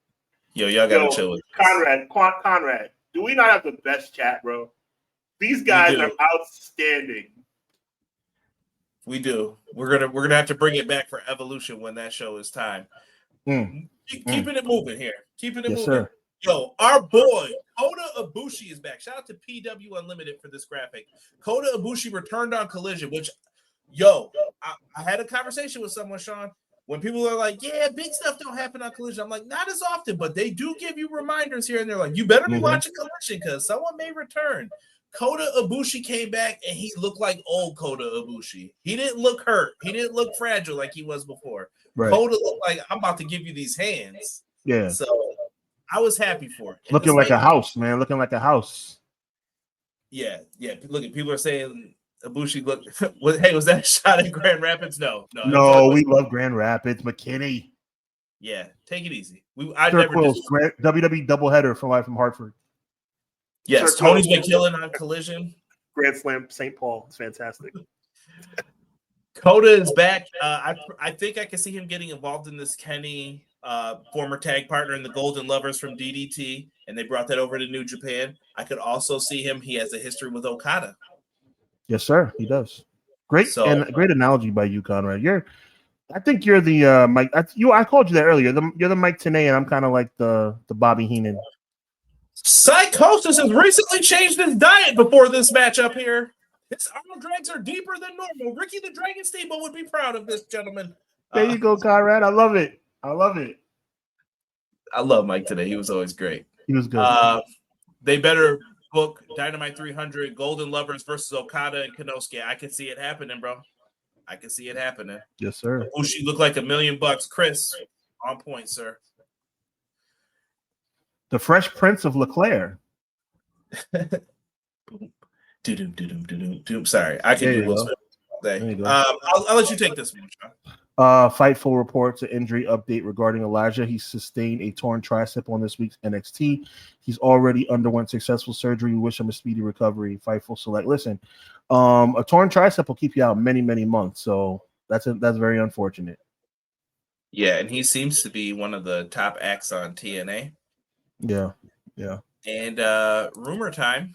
Yo, y'all got to chill with Conrad, do we not have the best chat, bro? These guys are outstanding. We do. We're gonna have to bring it back for Evolution when that show is time. Keeping it moving here. Keeping it moving. Sir. Yo, our boy Kota Ibushi is back. Shout out to PW Unlimited for this graphic. Kota Ibushi returned on Collision, which, I had a conversation with someone, Sean. When people are like, yeah, big stuff don't happen on Collision. I'm like, not as often, but they do give you reminders here and they're like, you better be watching Collision because someone may return. Kota Ibushi came back and he looked like old Kota Ibushi. He didn't look hurt. He didn't look fragile like he was before. Right. Kota looked like, I'm about to give you these hands. Yeah. So I was happy for it. Looking like a house, man. Looking like a house. Yeah. Look, people are saying Ibushi looked. Hey, was that a shot at Grand Rapids? No. We love Grand Rapids. McKinney. Yeah, take it easy. WWE doubleheader from Live from Hartford. Yes, Tony's been killing on Collision. Grand Slam St. Paul. It's fantastic. Kota is back. I think I can see him getting involved in this Kenny, former tag partner in the Golden Lovers from DDT, and they brought that over to New Japan. I could also see him. He has a history with Okada. Yes, sir. He does. Great analogy by you, Conrad. I think you're the Mike. I called you that earlier. You're the Mike Tenay, and I'm kind of like the Bobby Heenan. Psychosis has recently changed his diet before this matchup here. His arm drags are deeper than normal. Ricky the Dragon Steamboat would be proud of this gentleman. There you go, Conrad. I love it. I love Mike today. He was always great. He was good. They better book Dynamite 300, Golden Lovers versus Okada and Konosuke. I can see it happening, bro. I can see it happening. Yes, sir. Bushi looked like $1 million. Chris, on point, sir. The Fresh Prince of LeClaire. Sorry, I can do Will Smith all day. I'll let you take this one, Sean. Fightful reports an injury update regarding Elijah. He sustained a torn tricep on this week's NXT. He's already underwent successful surgery. We wish him a speedy recovery. Fightful select. Listen, a torn tricep will keep you out many, many months. So that's very unfortunate. Yeah, and he seems to be one of the top acts on TNA. Yeah. And rumor time.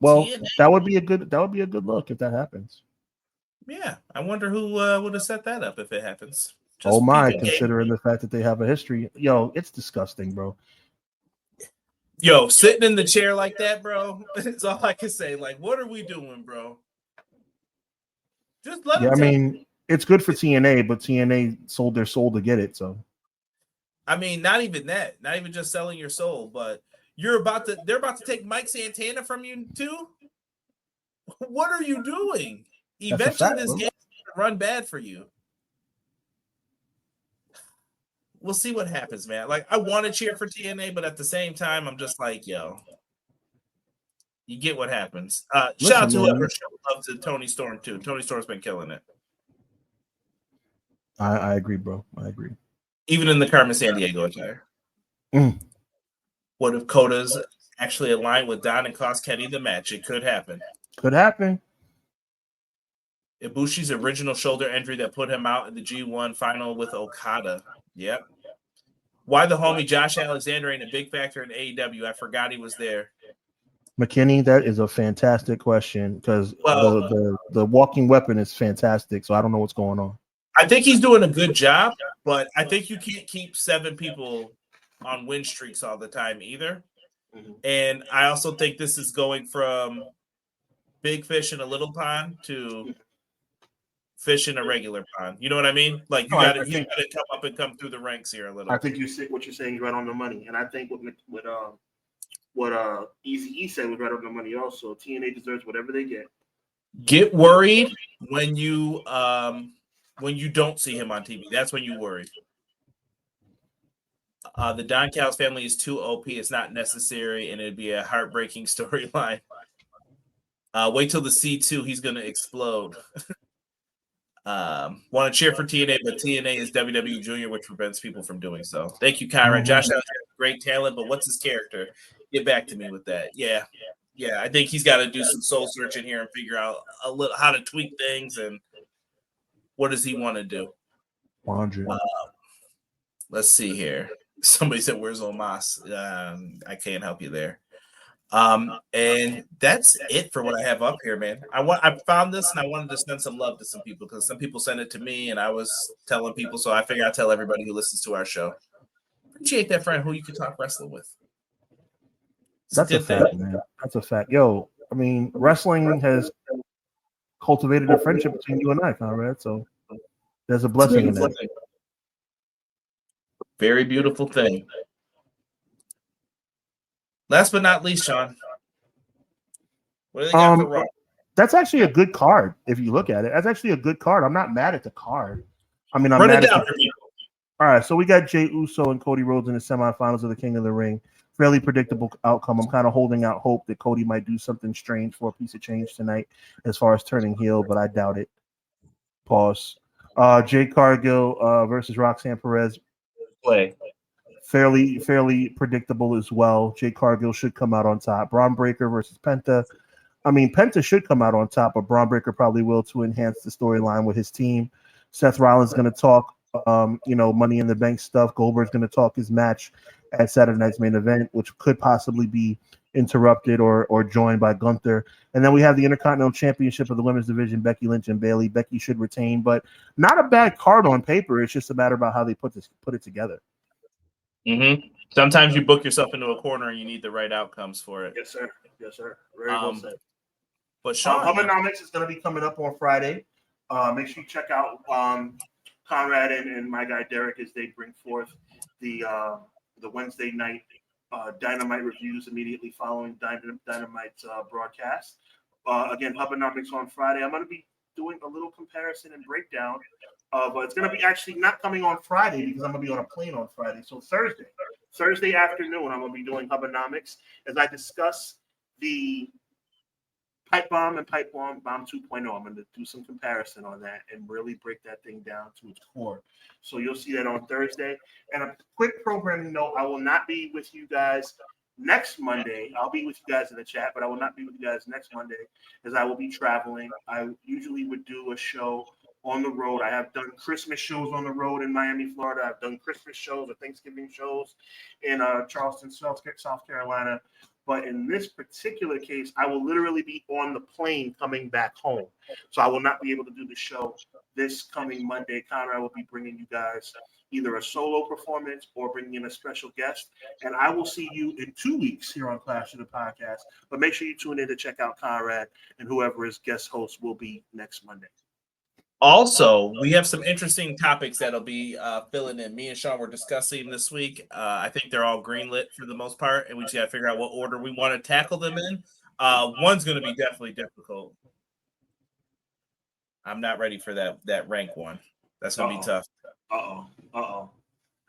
Well, TNA. that would be a good look if that happens. Yeah, I wonder who would have set that up if it happens. Considering the fact that they have a history. Yo, it's disgusting, bro. Yo, sitting in the chair like that, bro, is all I can say. Like, what are we doing, bro? Just let him. I mean, it's good for TNA, but TNA sold their soul to get it, so. I mean, not even that. Not even just selling your soul, but they're about to take Mike Santana from you too? What are you doing? Eventually this game is going to run bad for you. We'll see what happens, man. Like, I want to cheer for TNA, but at the same time, I'm just like, yo, you get what happens. Shout out to whoever showed love to Tony Storm, too. Tony Storm's been killing it. I agree, bro. I agree. Even in the Carmen Sandiego attire. What if Kota's actually aligned with Don and cost Kenny the match? It could happen. Could happen. Ibushi's original shoulder injury that put him out in the G1 final with Okada. Yep. Why the homie Josh Alexander ain't a big factor in AEW? I forgot he was there. McKinney, that is a fantastic question because the walking weapon is fantastic. So I don't know what's going on. I think he's doing a good job, but I think you can't keep 7 people on win streaks all the time either. Mm-hmm. And I also think this is going from big fish in a little pond to fish in a regular pond. You know what I mean? Like you got to come through the ranks here a little. I think what you're saying is right on the money, and I think what Eazy-E said was right on the money. Also, TNA deserves whatever they get. Get worried when you don't see him on TV. That's when you worry. The Don Callis family is too OP. It's not necessary, and it'd be a heartbreaking storyline. Wait till the C2. He's going to explode. Want to cheer for TNA, but TNA is WWE Junior, which prevents people from doing so. Thank you, Kyron. Josh Allen has great talent, but what's his character? Get back to me with that. Yeah. I think he's got to do some soul searching here and figure out a little how to tweak things and what does he want to do. 100. Let's see here. Somebody said, "Where's Omas?" I can't help you there. And that's it for what I have up here, man. I found this and I wanted to send some love to some people because some people sent it to me and I was telling people, so I figured I'd tell everybody who listens to our show. Appreciate that friend who you can talk wrestling with. That's a fact, man. That's a fact. Yo, I mean, wrestling has cultivated a friendship between you and I, Conrad. So there's a blessing in that. Very beautiful thing. Last but not least, Sean, what do they got for Raw? That's actually a good card if you look at it. That's actually a good card. I'm not mad at the card. I mean, I'm Run mad it down at for me. All right, so we got Jey Uso and Cody Rhodes in the semifinals of the King of the Ring. Fairly predictable outcome. I'm kind of holding out hope that Cody might do something strange for a piece of change tonight as far as turning heel, but I doubt it. Pause. Jade Cargill versus Roxanne Perez. Play. Fairly predictable as well. Jade Cargill should come out on top. Braun Breaker versus Penta. I mean, Penta should come out on top, but Braun Breaker probably will to enhance the storyline with his team. Seth Rollins is going to talk, Money in the Bank stuff. Goldberg's going to talk his match at Saturday night's main event, which could possibly be interrupted or joined by Gunther. And then we have the Intercontinental Championship of the women's division, Becky Lynch and Bayley. Becky should retain, but not a bad card on paper. It's just a matter about how they put it together. Mm-hmm. Sometimes you book yourself into a corner and you need the right outcomes for it. Yes, sir. Very well said. But Sean, Hubbonomics is going to be coming up on Friday. Make sure you check out Conrad and my guy Derek as they bring forth the Wednesday night Dynamite reviews immediately following Dynamite's broadcast. Again, Hubbonomics on Friday. I'm going to be doing a little comparison and breakdown. But it's going to be actually not coming on Friday because I'm going to be on a plane on Friday. So Thursday afternoon, I'm going to be doing Hubbonomics as I discuss the Pipe Bomb and Pipe Bomb 2.0. I'm going to do some comparison on that and really break that thing down to its core. So you'll see that on Thursday. And a quick programming note, I will not be with you guys next Monday. I'll be with you guys in the chat, but I will not be with you guys next Monday as I will be traveling. I usually would do a show on the road. I have done Christmas shows on the road in Miami, Florida. I've done Christmas shows or Thanksgiving shows in Charleston, South Carolina. But in this particular case, I will literally be on the plane coming back home. So I will not be able to do the show this coming Monday. Conrad will be bringing you guys either a solo performance or bringing in a special guest. And I will see you in 2 weeks here on Clash of the Podcast. But make sure you tune in to check out Conrad and whoever his guest host will be next Monday. Also, we have some interesting topics that'll be filling in. Me and Sean were discussing this week. I think they're all greenlit for the most part, and we just got to figure out what order we want to tackle them in. One's going to be definitely difficult. I'm not ready for that rank one. That's going to be tough.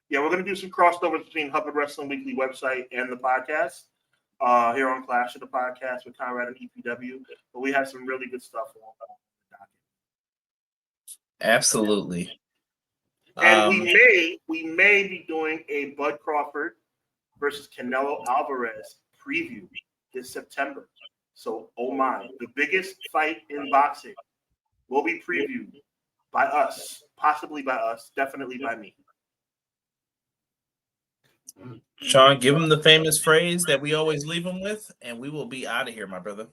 Yeah, we're going to do some crossovers between Hubbard Wrestling Weekly website and the podcast here on Clash of the Podcast with Conrad and EPW. But we have some really good stuff on. Absolutely. And we may be doing a Bud Crawford versus Canelo Alvarez preview this September. So, oh my, the biggest fight in boxing will be previewed by us, possibly by us, definitely by me. Sean, give him the famous phrase that we always leave him with, and we will be out of here, my brother.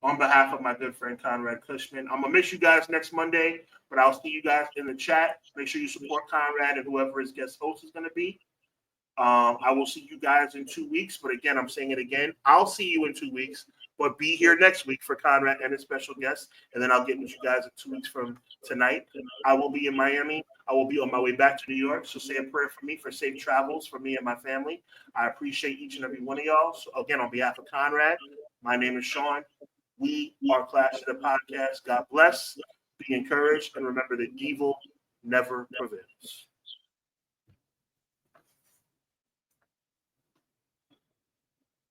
On behalf of my good friend Conrad Cushman, I'm going to miss you guys next Monday, but I'll see you guys in the chat. Make sure you support Conrad and whoever his guest host is going to be. I will see you guys in 2 weeks, but again, I'm saying it again. I'll see you in 2 weeks, But be here next week for Conrad and his special guest, and then I'll get with you guys in 2 weeks from tonight. I will be in Miami. I will be on my way back to New York. So say a prayer for me for safe travels for me and my family. I appreciate each and every one of y'all. So again, on behalf of Conrad, my name is Sean. We are Clash of the Podcast. God bless. Be encouraged, and remember that evil never prevails.